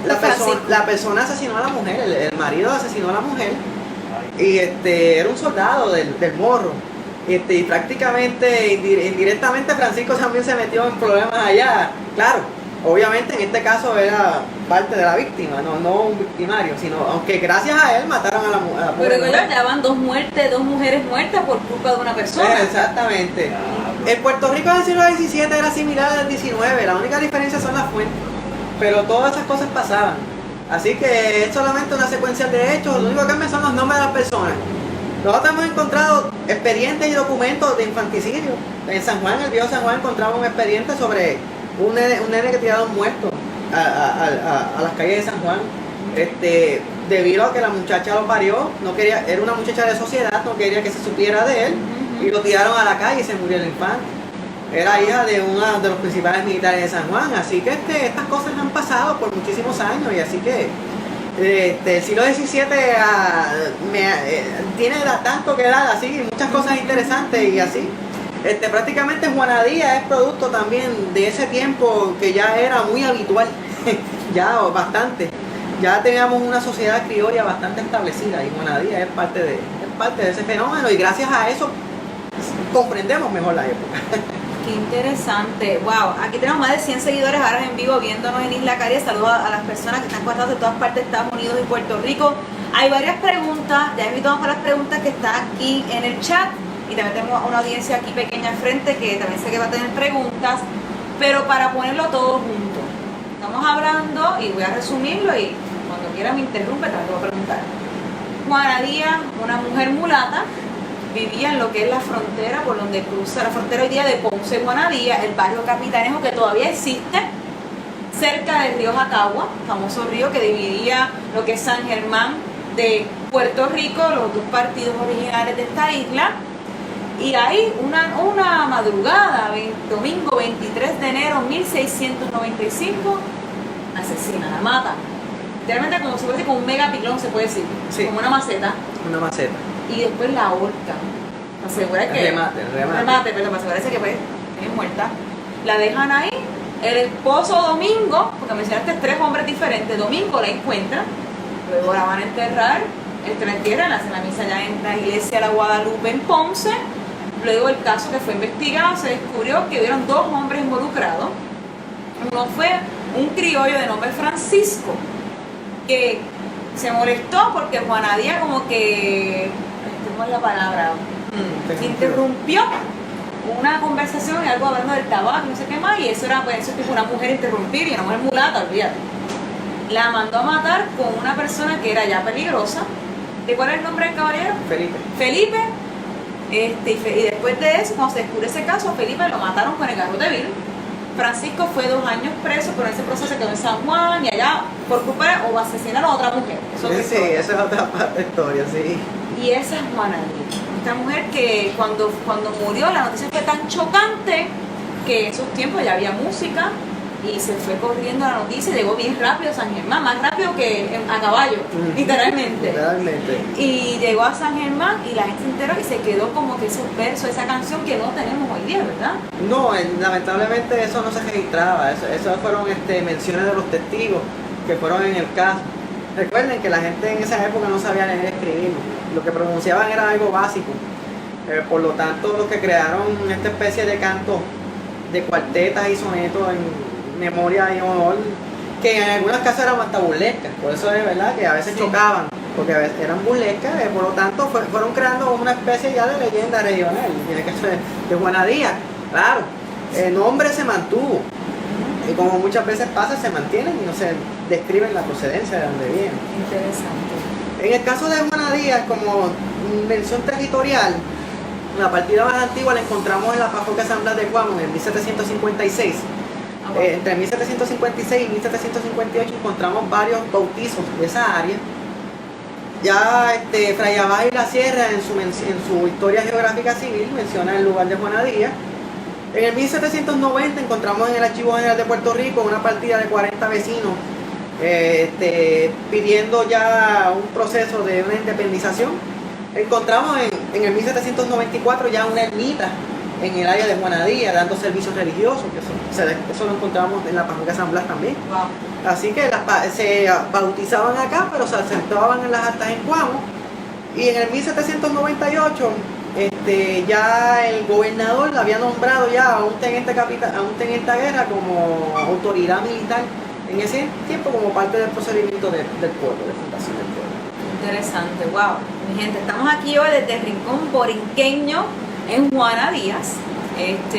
la persona asesinó a la mujer, el marido asesinó a la mujer y era un soldado del Morro. Y prácticamente, indirectamente, Francisco también se metió en problemas allá. Claro, obviamente en este caso era parte de la víctima, no un victimario, sino aunque gracias a él mataron a la mujer. Pero ya van 2 mujeres muertas por culpa de una persona. Exactamente. En Puerto Rico del siglo XVII era similar al XIX, la única diferencia son las fuentes, pero todas esas cosas pasaban. Así que es solamente una secuencia de hechos, lo único que cambia son los nombres de las personas. Nosotros hemos encontrado expedientes y documentos de infanticidio. En San Juan, el viejo San Juan, encontraba un expediente sobre un nene que tiraron muerto a las calles de San Juan. Debido a que la muchacha lo parió, no quería, era una muchacha de sociedad, no quería que se supiera de él, y lo tiraron a la calle y se murió el infante. Era hija de uno de los principales militares de San Juan, así que estas cosas han pasado por muchísimos años, y así que el siglo XVII tiene tanto que dar, así, muchas cosas interesantes y así. Prácticamente Juana Díaz es producto también de ese tiempo que ya era muy habitual, ya bastante. Ya teníamos una sociedad criolla bastante establecida y Juana Díaz es parte de ese fenómeno, y gracias a eso comprendemos mejor la época. Qué interesante. Wow, aquí tenemos más de 100 seguidores ahora en vivo viéndonos en Isla Caribe. Saludos a las personas que están conectadas de todas partes de Estados Unidos y Puerto Rico. Hay varias preguntas, ya invitamos a las preguntas que están aquí en el chat, y también tenemos una audiencia aquí pequeña al frente que también sé que va a tener preguntas, pero para ponerlo todo junto. Estamos hablando, y voy a resumirlo, y cuando quiera me interrumpe, también te voy a preguntar. Juana Díaz, una mujer mulata, vivía en lo que es la frontera, por donde cruza la frontera hoy día de Ponce y Juana Díaz, el barrio Capitanejo, que todavía existe, cerca del río Jacagua, famoso río que dividía lo que es San Germán de Puerto Rico, los 2 partidos originales de esta isla. Y ahí una madrugada, domingo 23 de enero 1695, asesina, la mata. Literalmente como si fuese con un megapiclón, se puede decir, sí, como una maceta. Una maceta. Y después la ahorca. Asegura que... Remate, pero para asegurarse que pues, es muerta. La dejan ahí. El esposo Domingo, porque mencionaste 3 hombres diferentes, Domingo la encuentra, luego la van a enterrar, la entierran, le hacen la misa ya en la iglesia de la Guadalupe en Ponce. Luego el caso que fue investigado, se descubrió que hubieron 2 hombres involucrados. Uno fue un criollo de nombre Francisco, que se molestó porque Juana Díaz como que, ¿cómo es la palabra? Interrumpió una conversación y algo hablando del tabaco, no sé qué más, y eso era, pues, eso es tipo una mujer interrumpir y una mujer mulata, olvídate. La mandó a matar con una persona que era ya peligrosa. ¿De cuál es el nombre del caballero? Felipe. Y después de eso, cuando se descubre ese caso, a Felipe lo mataron con el garrote vil. Francisco fue 2 años preso, pero en ese proceso se quedó en San Juan y allá por culpa o asesinaron a otra mujer. Sí, eso es otra parte de historia, sí. Y esa es Juana Díaz, esta mujer que cuando murió la noticia fue tan chocante que en esos tiempos ya había música y se fue corriendo la noticia, llegó bien rápido a San Germán, más rápido que a caballo, literalmente. Y llegó a San Germán y la gente se enteró y se quedó como que esos versos, esa canción que no tenemos hoy día, ¿verdad? No, lamentablemente eso no se registraba, eso fueron menciones de los testigos que fueron en el caso. Recuerden que la gente en esa época no sabía leer y escribir, lo que pronunciaban era algo básico, por lo tanto los que crearon esta especie de canto de cuartetas y sonetos en memoria y honor que en algunas casas eran hasta burlescas, por eso es verdad que a veces chocaban, porque a veces eran burlescas, por lo tanto fueron creando una especie ya de leyenda regional, tiene que ser de Juanadías. Claro, el nombre se mantuvo, y como muchas veces pasa, se mantienen y no se describen la procedencia de dónde vienen. Interesante. En el caso de Juanadías, como mención territorial, la partida más antigua la encontramos en la parroquia San Blas de Cuamo en 1756. Entre 1756 y 1758 encontramos varios bautizos de esa área. Ya Fray Abad y la Sierra en su historia geográfica civil menciona el lugar de Juanadías. En el 1790 encontramos en el Archivo General de Puerto Rico una partida de 40 vecinos pidiendo ya un proceso de una independización. Encontramos en el 1794 ya una ermita en el área de Juanadías dando servicios religiosos, que eso lo encontramos en la parroquia San Blas también. Wow. Así que se bautizaban acá, pero se asentaban en las actas en Cuamo. Y en el 1798 ya el gobernador había nombrado ya a un teniente de guerra como autoridad militar en ese tiempo como parte del procedimiento del pueblo, de fundación del pueblo. Interesante, wow. Mi gente, estamos aquí hoy desde el Rincón Borinqueño en Juanadías,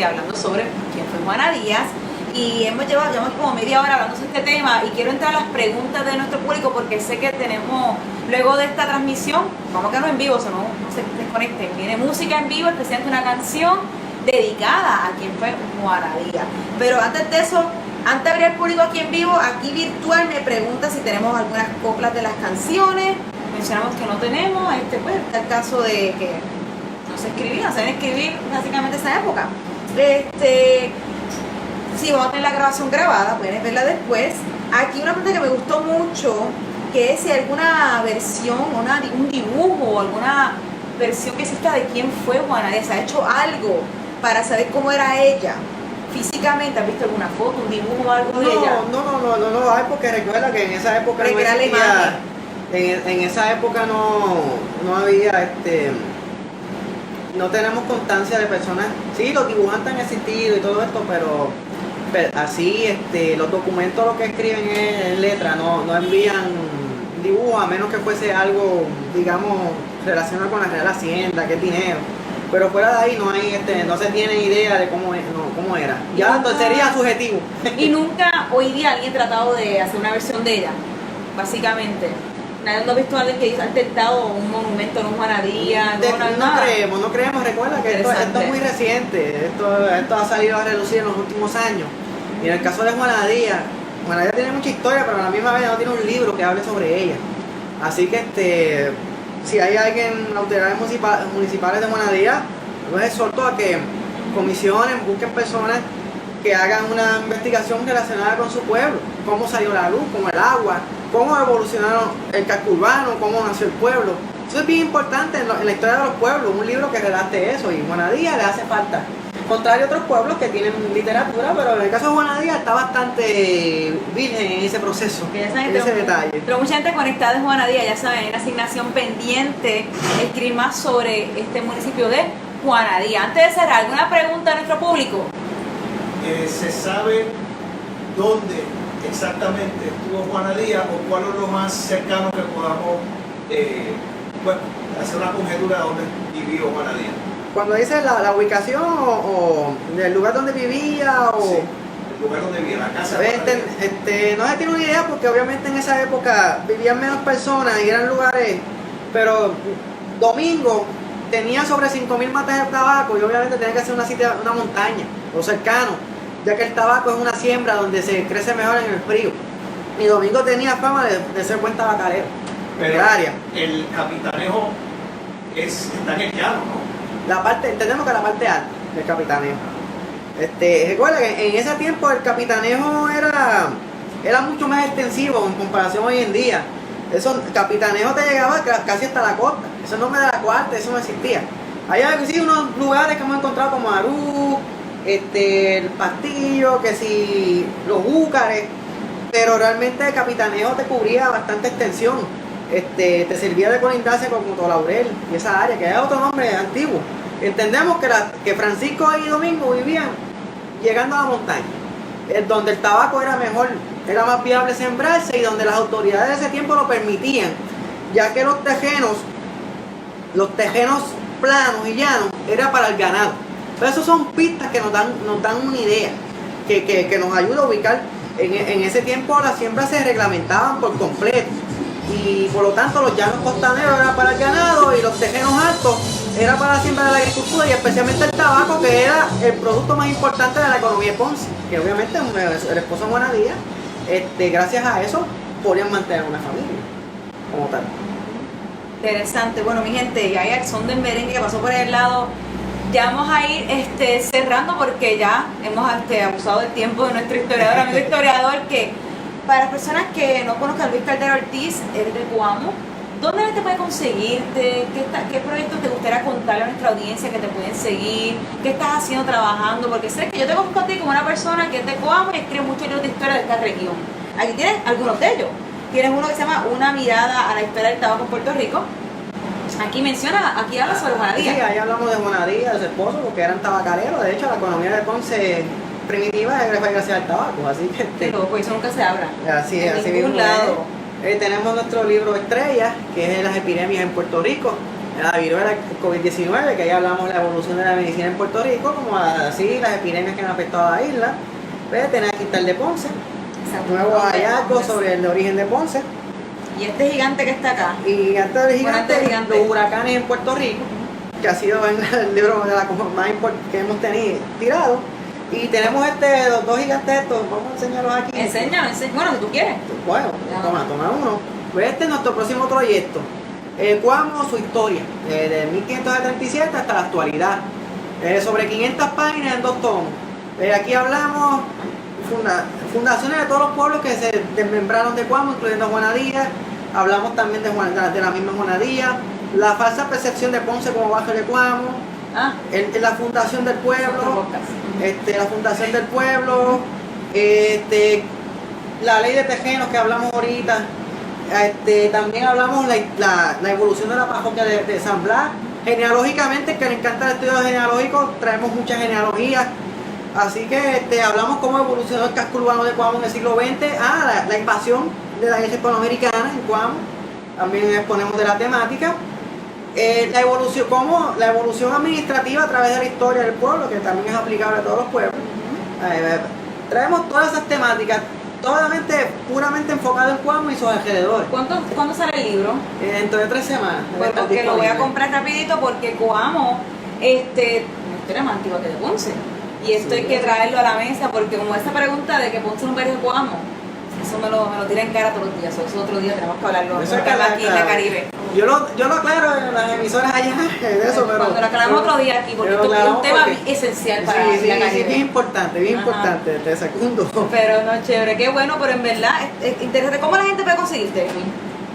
hablando sobre quién fue Juanadías, y llevamos como media hora hablando sobre este tema y quiero entrar a las preguntas de nuestro público porque sé que tenemos, luego de esta transmisión, vamos a quedarnos en vivo, o sea, no se desconecten, viene música en vivo, especialmente una canción dedicada a quien fue Juanadías. Pero antes de eso, antes de abrir al público aquí en vivo, aquí virtual me pregunta si tenemos algunas coplas de las canciones. Mencionamos que no tenemos, pues está el caso de que no se escribían, saben escribir básicamente esa época. Sí, vamos a tener la grabación grabada, pueden verla después. Aquí una pregunta que me gustó mucho, que es si alguna versión, un dibujo o alguna versión que exista de quién fue Juanadías, ¿se ha hecho algo para saber cómo era ella? Físicamente, ¿has visto alguna foto, un dibujo o algo de ella? No hay, porque recuerda que en esa época no existía, en esa época no había no tenemos constancia de personas. Sí, los dibujantes han existido y todo esto, pero así los documentos lo que escriben es en letra, no envían dibujos a menos que fuese algo, digamos, relacionado con la Real Hacienda, que es dinero. Pero fuera de ahí no hay no se tiene idea de cómo era. Ya entonces sería subjetivo. Y nunca hoy día alguien ha tratado de hacer una versión de ella, básicamente. Nadie ha visto a alguien que ha intentado un monumento en un Juanadías. No creemos, recuerda que esto es muy reciente, esto ha salido a relucir en los últimos años. Y en el caso de Juanadías tiene mucha historia, pero a la misma vez no tiene un libro que hable sobre ella. Así que si hay alguien en las autoridades municipales de Juanadías, los exhorto a que comisionen, busquen personas que hagan una investigación relacionada con su pueblo, cómo salió la luz, cómo el agua, cómo evolucionaron el casco urbano, cómo nació el pueblo. Eso es bien importante en la historia de los pueblos, un libro que relate eso, y Juanadías le hace falta. Contrario a otros pueblos que tienen literatura, pero en el caso de Juanadías está bastante virgen en ese proceso, en ese detalle. Pero mucha gente conectada de Juanadías, ya saben, hay una asignación pendiente, escribir más sobre este municipio de Juanadías. Antes de cerrar, ¿alguna pregunta a nuestro público? ¿Se sabe dónde exactamente estuvo Juanadías o cuál es lo más cercano que podamos hacer una conjetura de dónde vivió Juanadías? Cuando dices la ubicación o del lugar donde vivía o... Sí, el lugar donde vivía, la casa de Juanadías. No se tiene una idea porque obviamente en esa época vivían menos personas y eran lugares, pero Domingo tenía sobre 5.000 matas de tabaco y obviamente tenía que ser una montaña o cercano, ya que el tabaco es una siembra donde se crece mejor en el frío. Y Domingo tenía fama de ser buen tabacalero. Pero el área. El Capitanejo está en el llano, ¿no? Entendemos que la parte alta del Capitanejo. Recuerda que en ese tiempo el Capitanejo era mucho más extensivo en comparación hoy en día. El Capitanejo te llegaba casi hasta la costa. Eso no me da la cuarta, eso no existía. Hay sí unos lugares que hemos encontrado como Arú, el Pastillo, que si los Búcares, pero realmente el Capitanejo te cubría bastante extensión. Te servía de colindancia con Cotolaurel y esa área, que es otro nombre antiguo. Entendemos que Francisco y Domingo vivían llegando a la montaña. donde el tabaco era mejor, era más viable sembrarse y donde las autoridades de ese tiempo lo permitían, ya que los tejenos planos y llanos era para el ganado. Pero eso son pistas que nos dan una idea, que nos ayuda a ubicar. En ese tiempo las siembras se reglamentaban por completo y por lo tanto los llanos costaneros eran para el ganado y los tejenos altos era para la siembra de la agricultura y especialmente el tabaco, que era el producto más importante de la economía de Ponce, que obviamente el esposo de Juana Díaz, gracias a eso podían mantener una familia como tal. Interesante. Bueno, mi gente, ya hay el son del merengue que pasó por el lado. Ya vamos a ir cerrando porque ya hemos abusado del tiempo de nuestro historiador, amigo historiador, que para las personas que no conozcan a Luis Caldera Ortiz, eres de Coamo. ¿Dónde te puede conseguirte? ¿Qué proyectos te gustaría contarle a nuestra audiencia que te pueden seguir? ¿Qué estás haciendo trabajando? Porque sé que yo te conozco a ti como una persona que es de Coamo y escribe muchos libros de historia de esta región. Aquí tienes algunos de ellos. Tienes uno que se llama Una mirada a la historia del tabaco en Puerto Rico. Aquí habla sobre Juana Díaz. Sí, ahí hablamos de Juana Díaz, de su esposo, porque eran tabacareros. De hecho, la economía de Ponce primitiva es gracias al tabaco, así que... Pero pues eso nunca se habla. Así es, así mismo. Tenemos nuestro libro Estrella, que es las epidemias en Puerto Rico, la viruela COVID-19, que ahí hablamos de la evolución de la medicina en Puerto Rico, como así las epidemias que han afectado a la isla. Tenemos aquí el de Ponce, nuevos hallazgos sobre el origen de Ponce. Y este gigante que está acá. Y antes del gigante, los huracanes en Puerto Rico, que ha sido el libro de la más importante que hemos tenido tirado. Y tenemos los dos gigantes estos, vamos a enseñarlos aquí. Enséñame, bueno, si tú quieres. Bueno, toma uno. Pues este es nuestro próximo proyecto. Coamo, su historia, de 1537 hasta la actualidad. Sobre 500 páginas en 2 tomos. Aquí hablamos fundaciones de todos los pueblos que se desmembraron de Coamo, incluyendo Juana Díaz. Hablamos también de la misma Juana Díaz. La falsa percepción de Ponce como bajo de Coamo. La fundación del pueblo. La fundación del pueblo. La ley de tejenos que hablamos ahorita. También hablamos la evolución de la parroquia de San Blas. Genealógicamente, que le encanta el estudio genealógico, traemos muchas genealogías. Así que hablamos cómo evolucionó el casco urbano de Coamo en el siglo XX. La invasión de la iglesia hispanoamericana en Coamo. También exponemos de la temática. La evolución administrativa a través de la historia del pueblo, que también es aplicable a todos los pueblos. Traemos todas esas temáticas, puramente enfocado en Coamo y sus alrededores. ¿Cuándo sale el libro? Dentro de 3 semanas. Pues porque lo voy a comprar rapidito porque Coamo una historia más antigua que de Ponce. Y esto hay que traerlo a la mesa porque como esa pregunta de que Ponce no es de Coamo, eso me lo tira en cara todos los días. Eso es otro día, tenemos que hablarlo. Eso es aquí en la Caribe. Yo lo aclaro en las emisoras allá de eso, pero... Cuando lo aclaramos otro día aquí, porque esto es un tema esencial para la Caribe. Sí, bien importante, te secundo. Pero no, chévere, qué bueno, pero en verdad es interesante. ¿Cómo la gente puede conseguirte?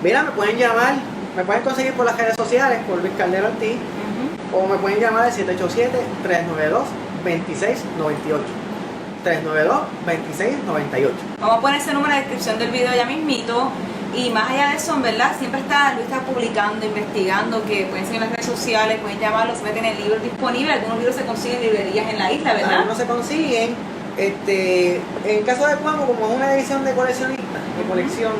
Mira, me pueden llamar, me pueden conseguir por las redes sociales, por Luis Caldera Ortiz, o me pueden llamar al 787-392-2698. 392-2698. Vamos a poner ese número en la descripción del video ya mismito. Y más allá de eso, en verdad, siempre Luis está publicando, investigando, que pueden seguir en las redes sociales, pueden llamarlo, siempre tienen libros disponibles. Algunos libros se consiguen en librerías en la isla, ¿verdad? Algunos se consiguen. En el caso de Coamo, como es una edición de coleccionista, de colección,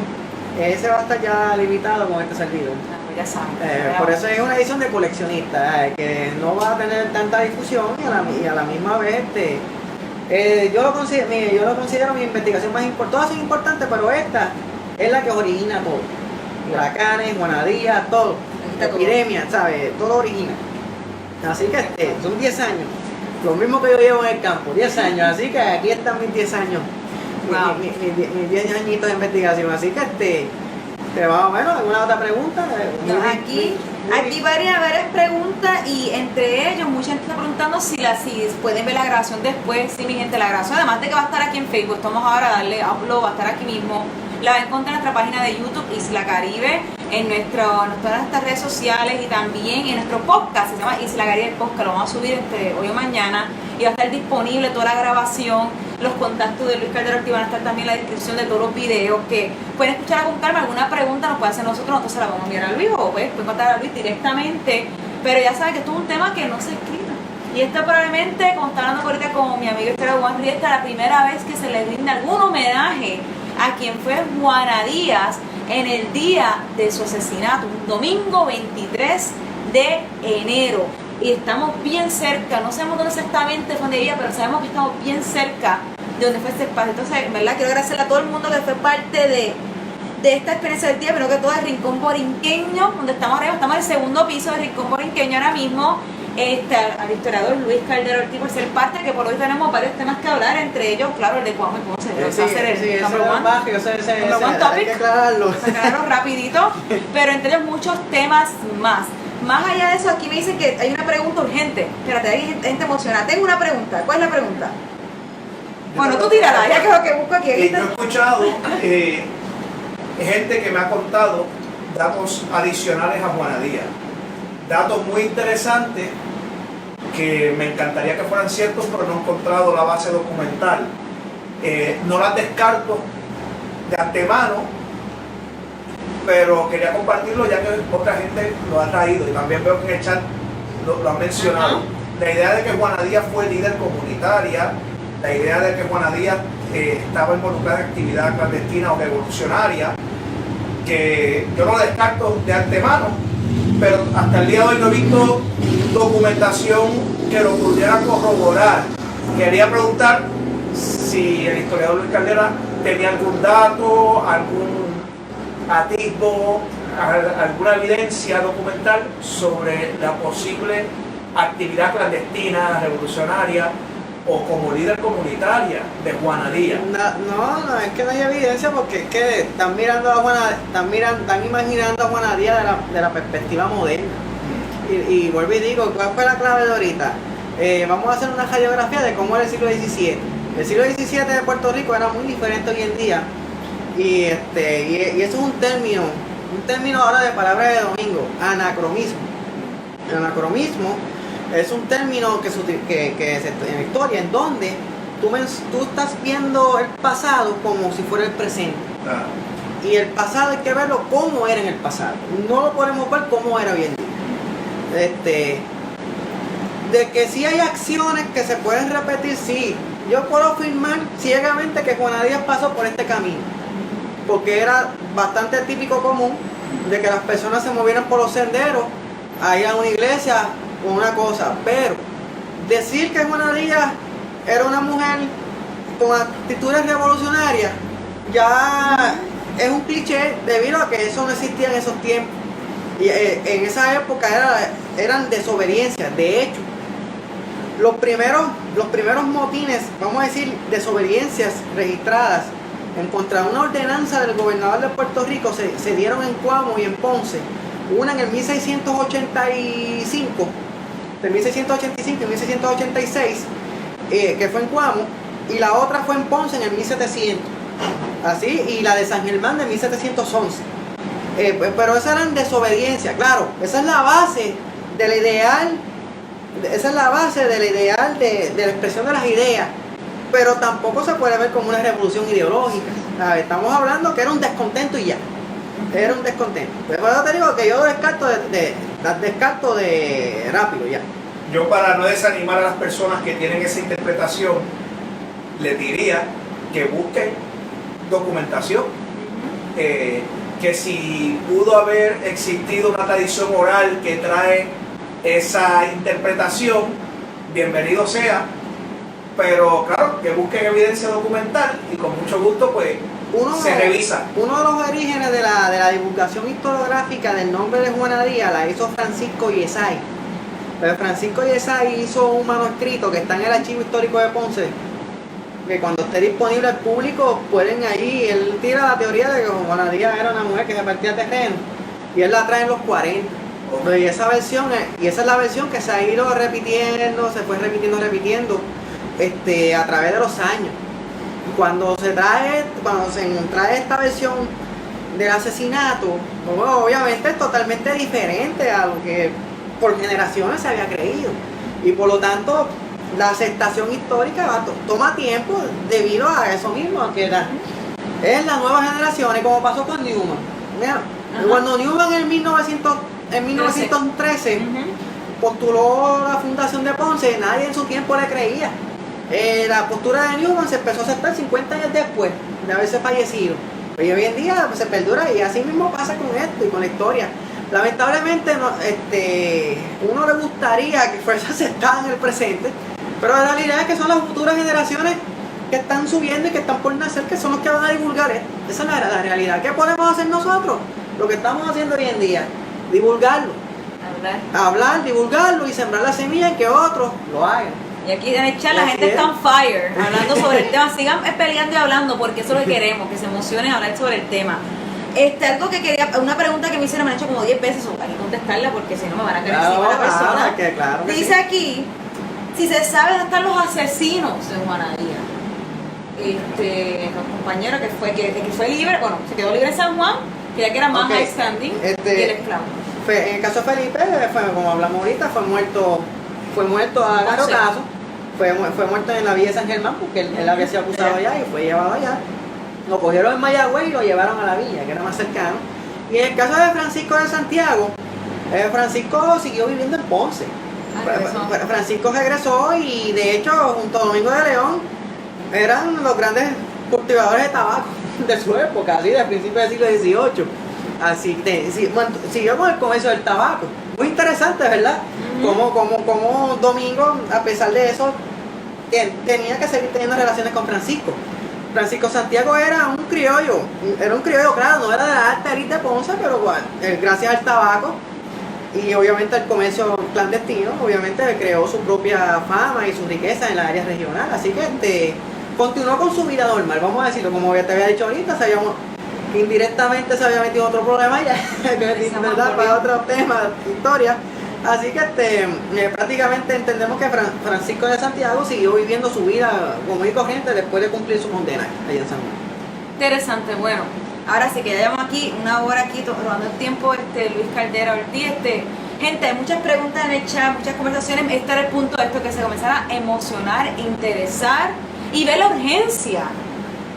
ese va a estar ya limitado con este servidor. Ya saben. Por eso es una edición de coleccionista, que no va a tener tanta difusión y a la misma vez yo lo considero mi investigación más importante. Todas son importantes, pero esta es la que origina todo. Huracanes, Juana Díaz, todo. Epidemias, ¿sabes? Todo origina. Así que son 10 años. Lo mismo que yo llevo en el campo, 10 años. Así que aquí están mis 10 años. Wow. Mis 10 añitos de investigación. Así que bueno, ¿alguna otra pregunta? Aquí varias preguntas y entre ellos mucha gente está preguntando si pueden ver la grabación después. Sí, mi gente, la grabación, además de que va a estar aquí en Facebook, estamos ahora a darle upload, va a estar aquí mismo. La va a encontrar en nuestra página de YouTube, Isla Caribe, en todas nuestras redes sociales y también en nuestro podcast, se llama Isla Caribe Podcast, lo vamos a subir entre hoy o mañana y va a estar disponible toda la grabación, los contactos de Luis Caldera Ortiz van a estar también en la descripción de todos los videos que pueden escuchar con calma. Alguna pregunta nos puede hacer nosotros se la vamos a enviar a Luis o pueden contar a Luis directamente, pero ya saben que esto es un tema que no se escribe. Y Y esta probablemente, como está hablando ahorita con mi amigo Juan Riesta, la primera vez que se le rinde algún homenaje a quien fue Juana Díaz en el día de su asesinato, un domingo 23 de enero. Y estamos bien cerca, no sabemos dónde exactamente fue donde ella, pero sabemos que estamos bien cerca de donde fue este espacio. Entonces, en verdad, quiero agradecerle a todo el mundo que fue parte de esta experiencia del día, pero que todo el Rincón Borinqueño, donde estamos arriba, estamos en el segundo piso del Rincón Borinqueño ahora mismo. Al historiador Luis Caldero Ortiz por ser parte, que por hoy tenemos varios temas que hablar, entre ellos, claro, el de Cuamo y Ponce. Hay que aclararlo. Aclararlo rapidito, pero entre ellos muchos temas más. Más allá de eso, aquí me dicen que hay una pregunta urgente. Espérate, hay gente emocionada. Tengo una pregunta. ¿Cuál es la pregunta? Bueno, tú tírala, ya que es lo que busco aquí. Yo he escuchado gente que me ha contado datos adicionales a Juana Díaz. Datos muy interesantes que me encantaría que fueran ciertos, pero no he encontrado la base documental. No las descarto de antemano, pero quería compartirlo ya que otra gente lo ha traído y también veo que en el chat lo han mencionado. La idea de que Juana Díaz fue líder comunitaria, la idea de que Juana Díaz estaba involucrada en actividad clandestina o revolucionaria, que yo no lo descarto de antemano, pero hasta el día de hoy no he visto documentación que lo pudiera corroborar. Quería preguntar si el historiador Luis Caldera tenía algún dato, algún atisbo, alguna evidencia documental sobre la posible actividad clandestina, revolucionaria o como líder comunitaria de Juana Díaz. No, es que no hay evidencia porque es que están mirando a Juana, están imaginando a Juana Díaz de la perspectiva moderna. Y vuelvo y digo, ¿cuál fue la clave de ahorita? Vamos a hacer una radiografía de cómo era el siglo XVII. El siglo XVII de Puerto Rico era muy diferente hoy en día. Y eso es un término ahora de palabra de Domingo, anacronismo. El anacronismo es un término que se en la historia en donde tú estás viendo el pasado como si fuera el presente. Y el pasado hay que verlo como era en el pasado. No lo podemos ver como era hoy en día. De que sí hay acciones que se pueden repetir, sí. Yo puedo afirmar ciegamente que Juana Díaz pasó por este camino, porque era bastante típico común de que las personas se movieran por los senderos a ir a una iglesia o una cosa, pero decir que Juana Díaz era una mujer con actitudes revolucionarias ya es un cliché debido a que eso no existía en esos tiempos. Y en esa época eran desobediencias. De hecho, los primeros motines, vamos a decir, desobediencias registradas en contra de una ordenanza del gobernador de Puerto Rico se dieron en Cuamo y en Ponce. Una en el 1685, de 1685 y 1686, que fue en Cuamo, y la otra fue en Ponce en el 1700. Así, y la de San Germán de 1711. Pero esas eran desobediencias, claro, esa es la base del ideal, de la expresión de las ideas, pero tampoco se puede ver como una revolución ideológica. Estamos hablando que era un descontento y ya, era un descontento. Pero yo te digo que yo descarto de rápido ya. Yo, para no desanimar a las personas que tienen esa interpretación, les diría que busquen documentación, que si pudo haber existido una tradición oral que trae esa interpretación, bienvenido sea, pero claro, que busquen evidencia documental y con mucho gusto pues se revisa. Uno de los orígenes de la divulgación historiográfica del nombre de Juana Díaz la hizo Francisco Yesay. Pero Francisco Yesay hizo un manuscrito que está en el Archivo Histórico de Ponce, que cuando esté disponible al público pueden ahí, él tira la teoría de que Juana Díaz era una mujer que se partía terreno y él la trae en los 40. Y esa es la versión que se ha ido repitiendo, se fue repitiendo a través de los años. Y cuando se trae esta versión del asesinato, bueno, obviamente es totalmente diferente a lo que por generaciones se había creído, y por lo tanto la aceptación histórica toma tiempo debido a eso mismo, que es las nuevas generaciones, como pasó con Newman. Mira, cuando Newman en 1913 postuló la fundación de Ponce, nadie en su tiempo le creía. La postura de Newman se empezó a aceptar 50 años después de haberse fallecido. Pero hoy en día pues, se perdura y así mismo pasa con esto y con la historia. Lamentablemente uno le gustaría que fuese aceptada en el presente, pero la realidad es que son las futuras generaciones que están subiendo y que están por nacer, que son los que van a divulgar esto. Esa es la realidad. ¿Qué podemos hacer nosotros? Lo que estamos haciendo hoy en día, divulgarlo. Hablar, divulgarlo y sembrar la semilla en que otros lo hagan. Y aquí en el chat la gente está on fire, hablando sobre el tema. Sigan peleando y hablando porque eso es lo que queremos, que se emocionen a hablar sobre el tema. Algo que quería, una pregunta que me hicieron, me han hecho como 10 veces, hay que contestarla porque si no me van a querer encima la persona. Claro que dice aquí, si se sabe dónde están los asesinos en Juanadía. Nuestro compañero que fue libre, bueno, se quedó libre en San Juan, que ya que era más high standing, y el esclavo. En el caso de Felipe, como hablamos ahorita, fue muerto a garrotazo, fue muerto en la villa de San Germán, porque él había sido acusado allá y fue llevado allá. Lo cogieron en Mayagüez y lo llevaron a la villa, que era más cercano. Y en el caso de Francisco de Santiago, Francisco siguió viviendo en Ponce. Francisco regresó y de hecho junto a Domingo de León eran los grandes cultivadores de tabaco de su época, así de principios del siglo XVIII. Así que siguió con el comercio del tabaco. Muy interesante, ¿verdad? Como Domingo, a pesar de eso, tenía que seguir teniendo relaciones con Francisco. Francisco Santiago era un criollo, claro, no era de la alta élite de Ponce, pero bueno, gracias al tabaco y obviamente al comercio clandestino, obviamente creó su propia fama y su riqueza en la área regional, así que continuó con su vida normal, vamos a decirlo, como te había dicho ahorita, sabíamos que indirectamente se había metido otro problema ya, ¿verdad? Para otro tema, historia. Así que prácticamente entendemos que Francisco de Santiago siguió viviendo su vida común y corriente después de cumplir su condena allá en San Juan. Interesante, bueno, ahora sí que ya llevamos aquí una hora aquí robando el tiempo, Luis Caldera Ortiz, gente, hay muchas preguntas en el chat, muchas conversaciones, este era el punto de esto, que se comenzara a emocionar, interesar y ver la urgencia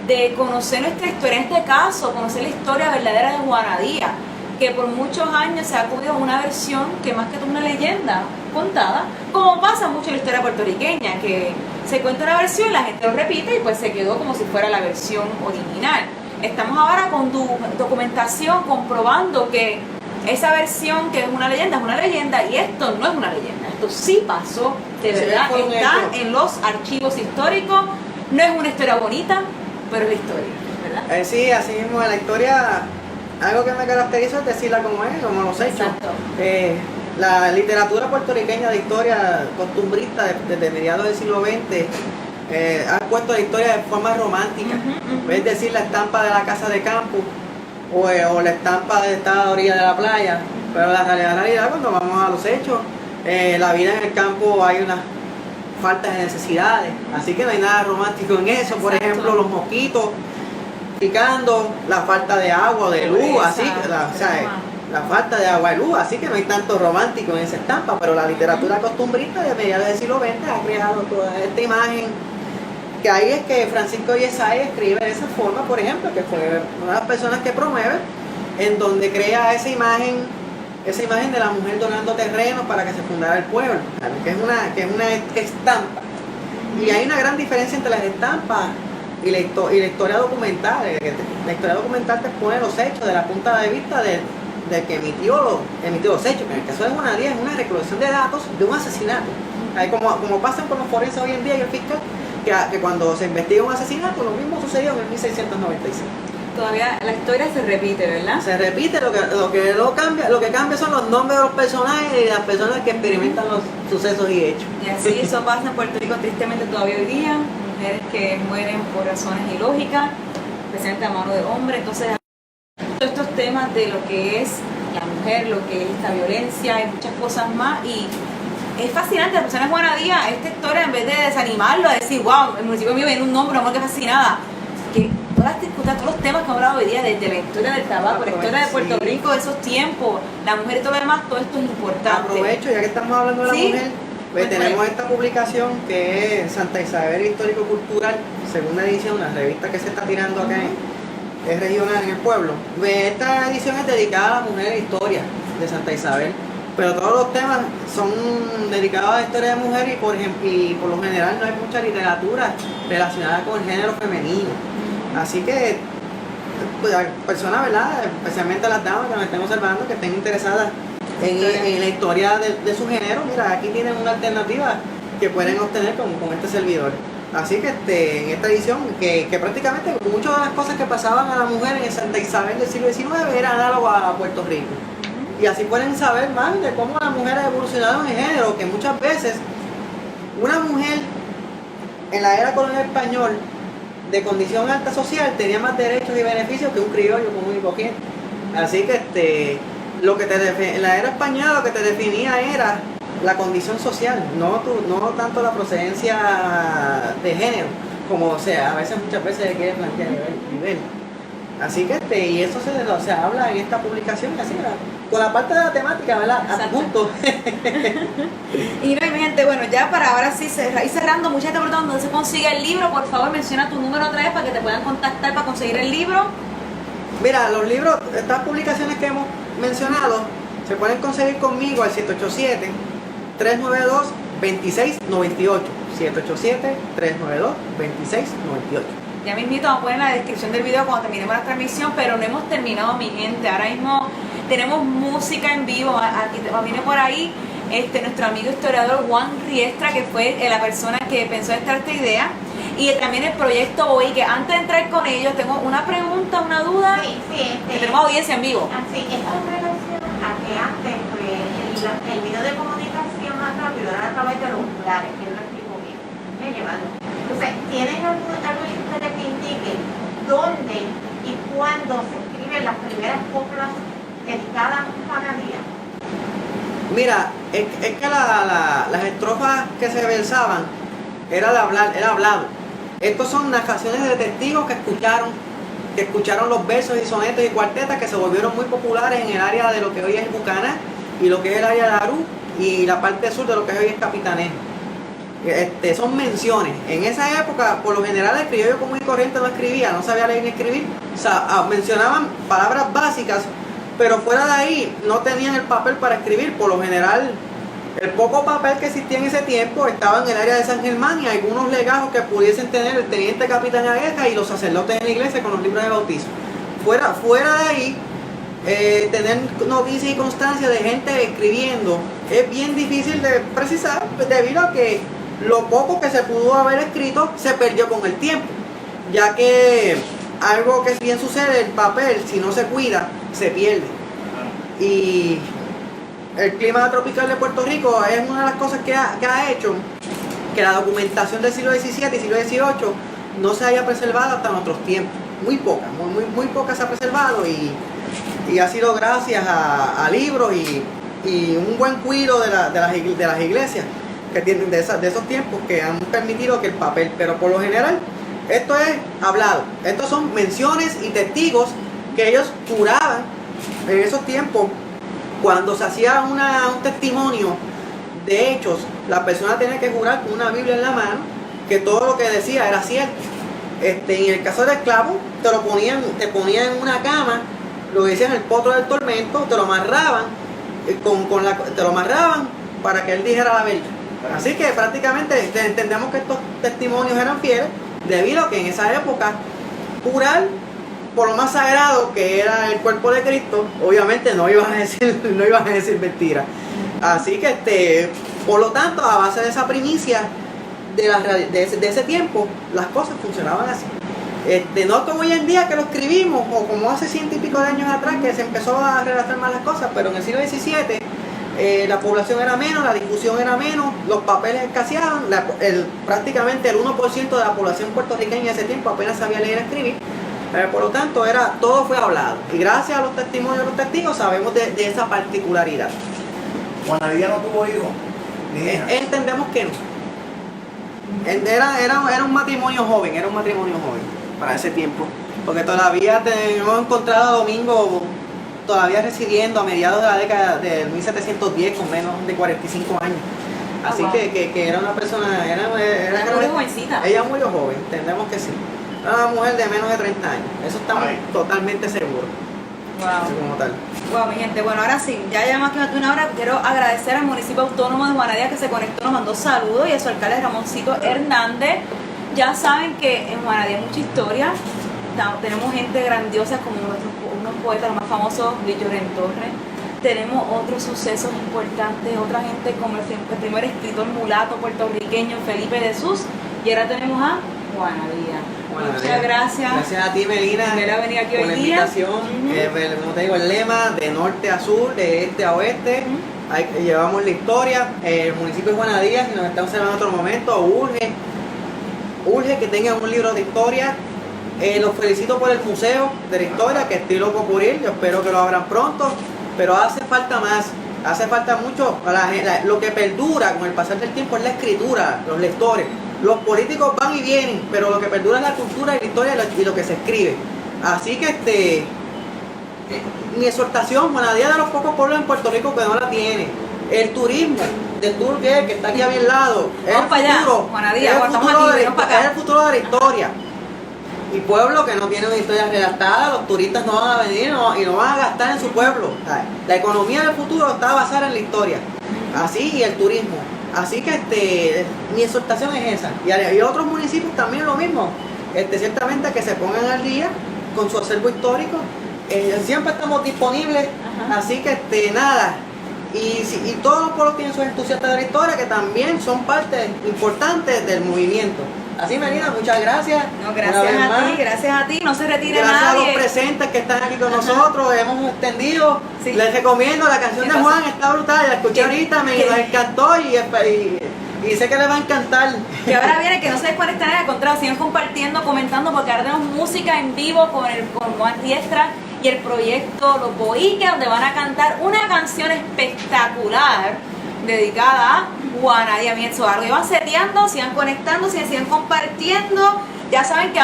de conocer nuestra historia, en este caso, conocer la historia verdadera de Juanadía, que por muchos años se ha acudido a una versión que más que una leyenda contada, como pasa mucho en la historia puertorriqueña, que se cuenta una versión, la gente lo repite y pues se quedó como si fuera la versión original. Estamos ahora con documentación comprobando que esa versión que es una leyenda y esto no es una leyenda, esto sí pasó, de verdad, está en los archivos históricos, no es una historia bonita, pero es la historia, ¿verdad? Sí, así mismo la historia. Algo que me caracteriza es decirla como es, como los hechos. La literatura puertorriqueña de historia costumbrista desde mediados del siglo XX ha puesto la historia de forma romántica. Es decir, la estampa de la casa de campo o la estampa de esta orilla de la playa. Pero la realidad cuando vamos a los hechos, la vida en el campo hay unas faltas de necesidades. Así que no hay nada romántico en eso. Por ejemplo, los mosquitos picando, la falta de agua, de luz, así, la falta de agua y luz, así que no hay tanto romántico en esa estampa, pero la literatura costumbrista de mediados del siglo XX ha creado toda esta imagen, que ahí es que Francisco Yesay escribe de esa forma, por ejemplo, que fue una de las personas que promueve, en donde crea esa imagen de la mujer donando terreno para que se fundara el pueblo, que es una estampa, y hay una gran diferencia entre las estampas y la historia documental. La historia documental te pone los hechos de la punta de vista del que emitió los hechos, que en el caso de Juanadía es una recolección de datos de un asesinato. Como pasan con los forenses hoy en día y el fiscal, que cuando se investiga un asesinato, lo mismo sucedió en el 1696. Todavía la historia se repite, ¿verdad? Se repite, lo que cambia son los nombres de los personajes y las personas que experimentan los sucesos y hechos. Y así eso pasa en Puerto Rico tristemente todavía hoy día, mujeres que mueren por razones ilógicas, especialmente a mano de hombre. Entonces, todos estos temas de lo que es la mujer, lo que es esta violencia y muchas cosas más, y es fascinante. La persona de Juanadía, esta historia, en vez de desanimarlo, a decir, wow, el municipio mío viene un nombre, una mujer que fascinada, que todos los temas que hemos hablado hoy día, desde la historia del tabaco, la historia de Puerto Rico, de esos tiempos, la mujer y todo lo demás, todo esto es importante. Aprovecho, ya que estamos hablando de la mujer, pues tenemos esta publicación que es Santa Isabel Histórico Cultural, segunda edición, la revista que se está tirando acá es regional en el pueblo. Esta edición es dedicada a la mujer en historia de Santa Isabel. pero todos los temas son dedicados a la historia de mujer y por ejemplo, y por lo general no hay mucha literatura relacionada con el género femenino. Así que pues, personas, ¿verdad? Especialmente las damas que nos estén observando, que estén interesadas en la historia de su género, mira, aquí tienen una alternativa que pueden obtener con este servidor. Así que en esta edición, que prácticamente muchas de las cosas que pasaban a la mujer en Santa Isabel del siglo XIX era análogo a Puerto Rico. Y así pueden saber más de cómo las mujeres evolucionaron en género, que muchas veces una mujer en la era colonial español de condición alta social tenía más derechos y beneficios que un criollo común y corriente. Así que en la era española lo que te definía era la condición social, no tanto la procedencia de género, como a veces muchas veces se quiere plantear a nivel. Así que y eso se habla en esta publicación, así con la parte de la temática, ¿verdad? Adjunto. Y no, mi gente, bueno, ya para ahora sí ir cerrando, mucha gente pregunta dónde se consigue el libro. Por favor, menciona tu número otra vez para que te puedan contactar para conseguir el libro. Mira, los libros, estas publicaciones que hemos mencionado, se pueden conseguir conmigo al 787-392-2698. 787-392-2698. Ya mismito vamos a poner en la descripción del video cuando terminemos la transmisión, pero no hemos terminado, mi gente. Ahora mismo tenemos música en vivo. Aquí viene por ahí nuestro amigo historiador Juan Riestra, que fue la persona que pensó esta idea. Y también el proyecto hoy, que antes de entrar con ellos, tengo una pregunta, una duda. Sí, que tenemos audiencia en vivo. Así, esta es en relación a que antes el video de comunicación más rápido era a través de los celulares, que lo explico bien. Me llevado. Entonces, ¿tienen algo que indique dónde y cuándo se escriben las primeras coplas dedicadas a Juana Díaz? Mira, es que las estrofas que se versaban era hablado. Estos son narraciones de testigos que escucharon los versos y sonetos y cuartetas que se volvieron muy populares en el área de lo que hoy es Bucaná y lo que es el área de Arú y la parte sur de lo que hoy es Capitanejo. Son menciones. En esa época, por lo general, el criollo común y corriente no escribía, no sabía leer ni escribir. O sea, mencionaban palabras básicas, pero fuera de ahí no tenían el papel para escribir. Por lo general, el poco papel que existía en ese tiempo estaba en el área de San Germán y algunos legajos que pudiesen tener el teniente capitán Agueja y los sacerdotes en la iglesia con los libros de bautizo. Fuera de ahí, tener noticias y constancia de gente escribiendo es bien difícil de precisar, debido a que lo poco que se pudo haber escrito se perdió con el tiempo, ya que algo que bien sucede, el papel, si no se cuida, se pierde. Y el clima tropical de Puerto Rico es una de las cosas que ha hecho que la documentación del siglo XVII y siglo XVIII no se haya preservado hasta nuestros tiempos. Muy poca se ha preservado y ha sido gracias a libros y un buen cuidado de las iglesias que tienen de esos tiempos, que han permitido que el papel, pero por lo general esto es hablado. Estos son menciones y testigos que ellos juraban en esos tiempos. Cuando se hacía un testimonio de hechos, la persona tenía que jurar con una Biblia en la mano que todo lo que decía era cierto. En el caso del esclavo, te ponían en una cama, lo decían el potro del tormento, te lo amarraban para que él dijera la verdad. Así que prácticamente entendemos que estos testimonios eran fieles, debido a que en esa época jurar por lo más sagrado que era el cuerpo de Cristo, obviamente no iban a decir mentiras. Así que por lo tanto, a base de esa primicia de ese tiempo, las cosas funcionaban así. No como hoy en día que lo escribimos, o como hace 100 y pico de años atrás que se empezó a redactar más las cosas, pero en el siglo XVII la población era menos, la difusión era menos, los papeles escaseaban, prácticamente el 1% de la población puertorriqueña en ese tiempo apenas sabía leer y escribir. Por lo tanto, todo fue hablado. Y gracias a los testimonios de los testigos sabemos de esa particularidad. Juana Díaz no tuvo hijos, ni hijas. Entendemos que no. Era un matrimonio joven, para ese tiempo. Porque todavía hemos encontrado a Domingo todavía residiendo a mediados de la década del 1710 con menos de 45 años. Así que era una persona, era muy jovencita. Ella murió joven, entendemos que sí. Era una mujer de menos de 30 años, eso estamos totalmente seguros. así como tal. Wow, mi gente, bueno, ahora sí, ya llevamos aquí más de una hora. Quiero agradecer al municipio autónomo de Juanadía que se conectó, nos mandó saludos, y a su alcalde Ramoncito Hernández. Ya saben que en Juanadía hay mucha historia. Tenemos gente grandiosa como unos poetas, los más famosos, Luis Llorén Torres. Tenemos otros sucesos importantes, otra gente como el primer escritor mulato puertorriqueño Felipe de Sus. Y ahora tenemos a Juanadía. Muchas gracias. Gracias a ti, Melina, por venir aquí por hoy la día. invitación. Como te digo, el lema de norte a sur, de este a oeste. Llevamos la historia. El municipio de Juanadía, si nos está observando en otro momento, urge que tengan un libro de historia. Los felicito por el Museo de la Historia, que estoy loco por ir. Yo espero que lo abran pronto. Pero hace falta más, hace falta mucho. Lo que perdura con el pasar del tiempo es la escritura, los lectores. Los políticos van y vienen, pero lo que perdura es la cultura y la historia y lo que se escribe. Así que mi exhortación, Juanadía es de los pocos pueblos en Puerto Rico que no la tiene. El turismo del Tour Guide, que está aquí a mi lado, es el futuro, Juanadía, es el futuro de la historia. Y pueblo que no tiene una historia redactada, los turistas no van a venir y no van a gastar en su pueblo. La economía del futuro está basada en la historia. Así, y el turismo. Así que mi exhortación es esa. Y otros municipios también lo mismo. Ciertamente que se pongan al día con su acervo histórico. Siempre estamos disponibles. Así que nada. Y todos los pueblos tienen sus entusiastas de la historia, que también son parte importante del movimiento. Así, Melina, muchas gracias. No, gracias a ti, no se retire gracias nadie. Gracias a los presentes que están aquí con nosotros, hemos extendido. Sí. Les recomiendo la canción de Juan, está brutal, la escuché ahorita, me encantó y sé que les va a encantar. Que ahora viene, que no se desconecten, al contrario, sigan compartiendo, comentando, porque ahora tenemos música en vivo con Juan Diestra y el proyecto Los Boiques, donde van a cantar una canción espectacular dedicada a Juanadía. Bien, eso algo van seteando, sigan conectándose, sigan compartiendo. Ya saben que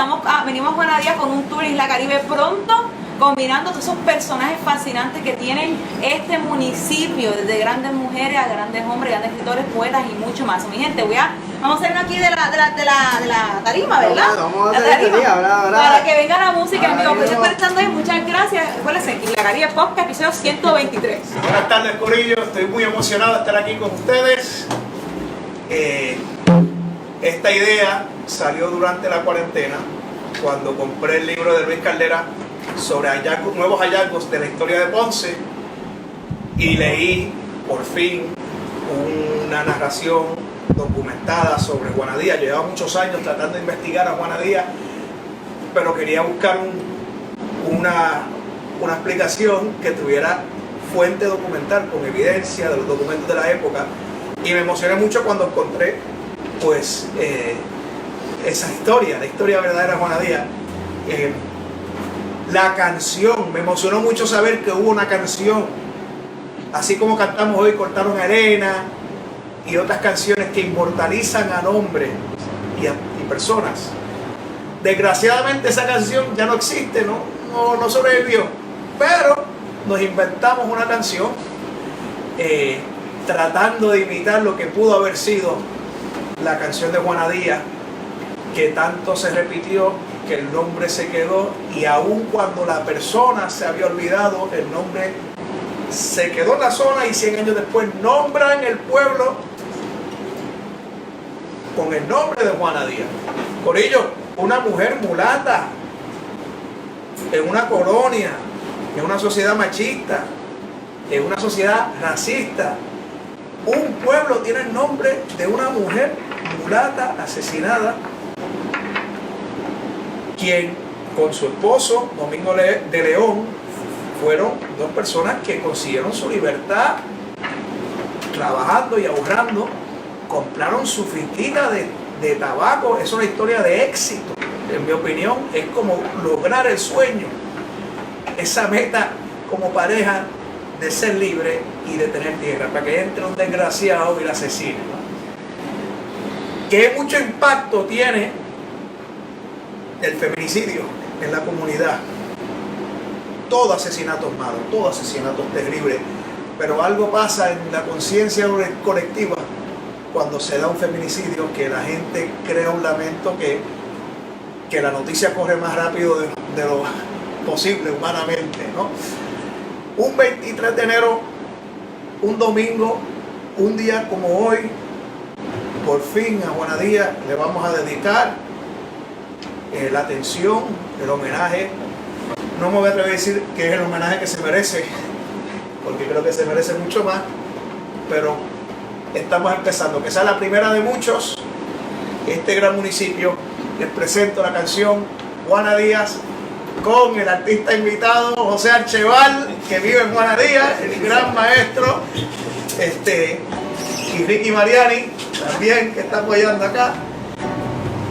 venimos a Juanadía con un tour en Isla Caribe pronto, combinando todos esos personajes fascinantes que tienen este municipio, desde grandes mujeres a grandes hombres, grandes escritores, poetas y mucho más. Mi gente, vamos a hacer aquí de la tarima, ¿verdad? Vamos a hacer ahora. Para que venga la música en vivo. Pues despertando ahí, muchas gracias. Acuérdense, Isla Caribe Podcast, episodio 123. Buenas tardes, corillo. Estoy muy emocionado de estar aquí con ustedes. Esta idea salió durante la cuarentena, cuando compré el libro de Luis Caldera sobre nuevos hallazgos de la historia de Ponce, y leí por fin una narración documentada sobre Juanadía. Llevaba muchos años tratando de investigar a Juanadía, pero quería buscar una explicación que tuviera fuente documental con evidencia de los documentos de la época, y me emocioné mucho cuando encontré pues esa historia, la historia verdadera de Juanadía. La canción, me emocionó mucho saber que hubo una canción, así como cantamos hoy Cortaron Arena y otras canciones que inmortalizan a nombres y personas. Desgraciadamente esa canción ya no existe, no sobrevivió, pero nos inventamos una canción tratando de imitar lo que pudo haber sido la canción de Juanadía, que tanto se repitió que el nombre se quedó, y aun cuando la persona se había olvidado, el nombre se quedó en la zona, y 100 años después nombran el pueblo con el nombre de Juanadía. Corillo, una mujer mulata en una colonia, en una sociedad machista, en una sociedad racista. Un pueblo tiene el nombre de una mujer mulata asesinada, quien con su esposo Domingo de León fueron dos personas que consiguieron su libertad trabajando y ahorrando, compraron su finquita de tabaco. Es una historia de éxito, en mi opinión. Es como lograr el sueño, esa meta como pareja de ser libre y de tener tierra, para que entre un desgraciado y la asesine, ¿no? ¿Qué mucho impacto tiene el feminicidio en la comunidad? Todo asesinato es malo, todo asesinato es terrible, pero algo pasa en la conciencia colectiva cuando se da un feminicidio, que la gente crea un lamento, que la noticia corre más rápido de lo posible humanamente, ¿no? un 23 de enero, un domingo, un día como hoy, por fin a Juana Díaz le vamos a dedicar la atención, el homenaje. No me voy a atrever a decir que es el homenaje que se merece, porque creo que se merece mucho más, pero estamos empezando, que sea la primera de muchos. Este gran municipio, les presento la canción Juana Díaz con el artista invitado José Archeval, que vive en Juana Díaz, el gran maestro, y Ricky Mariani también, que está apoyando acá.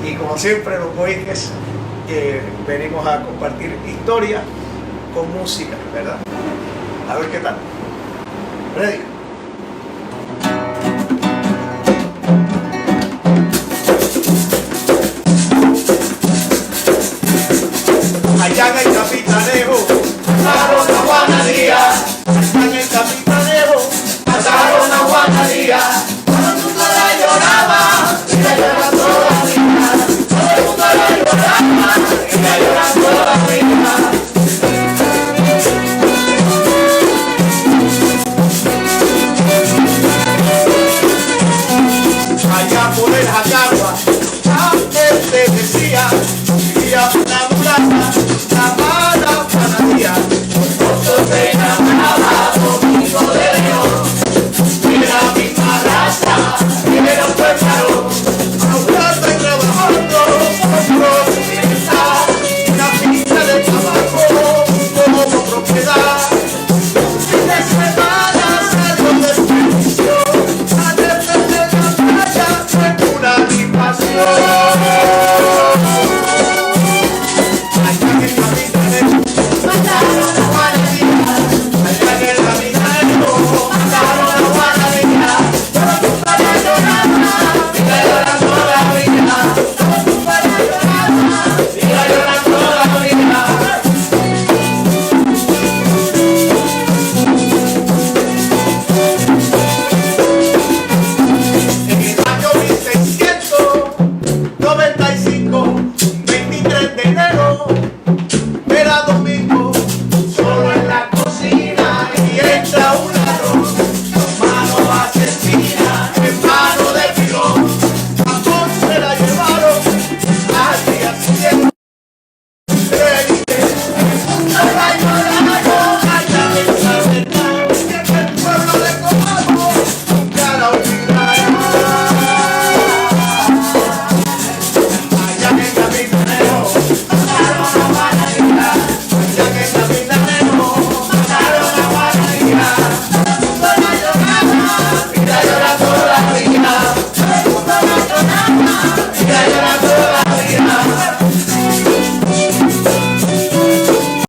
Y como siempre, los Boiques, que venimos a compartir historia con música, ¿verdad? A ver qué tal. Ready. Allá en el Capitaneo, mataron a Juana Díaz. Allá en el Capitaneo, mataron a Juana Díaz. Todo el mundo la lloraba y la lloran todavía. Todo el mundo la lloraba y la lloran todavía. Allá por el Jacagua, antes te decía, vivía una mulata llamada Juana Díaz. Nosotros se enamoraba conmigo de León, era la misma raza, era un pueblo, hablando y trabajando, por libertad, una finca de tabaco como propiedad. Fin de semana salgo de expedición, a defender la playa en una animación. Mira, llora toda la vida.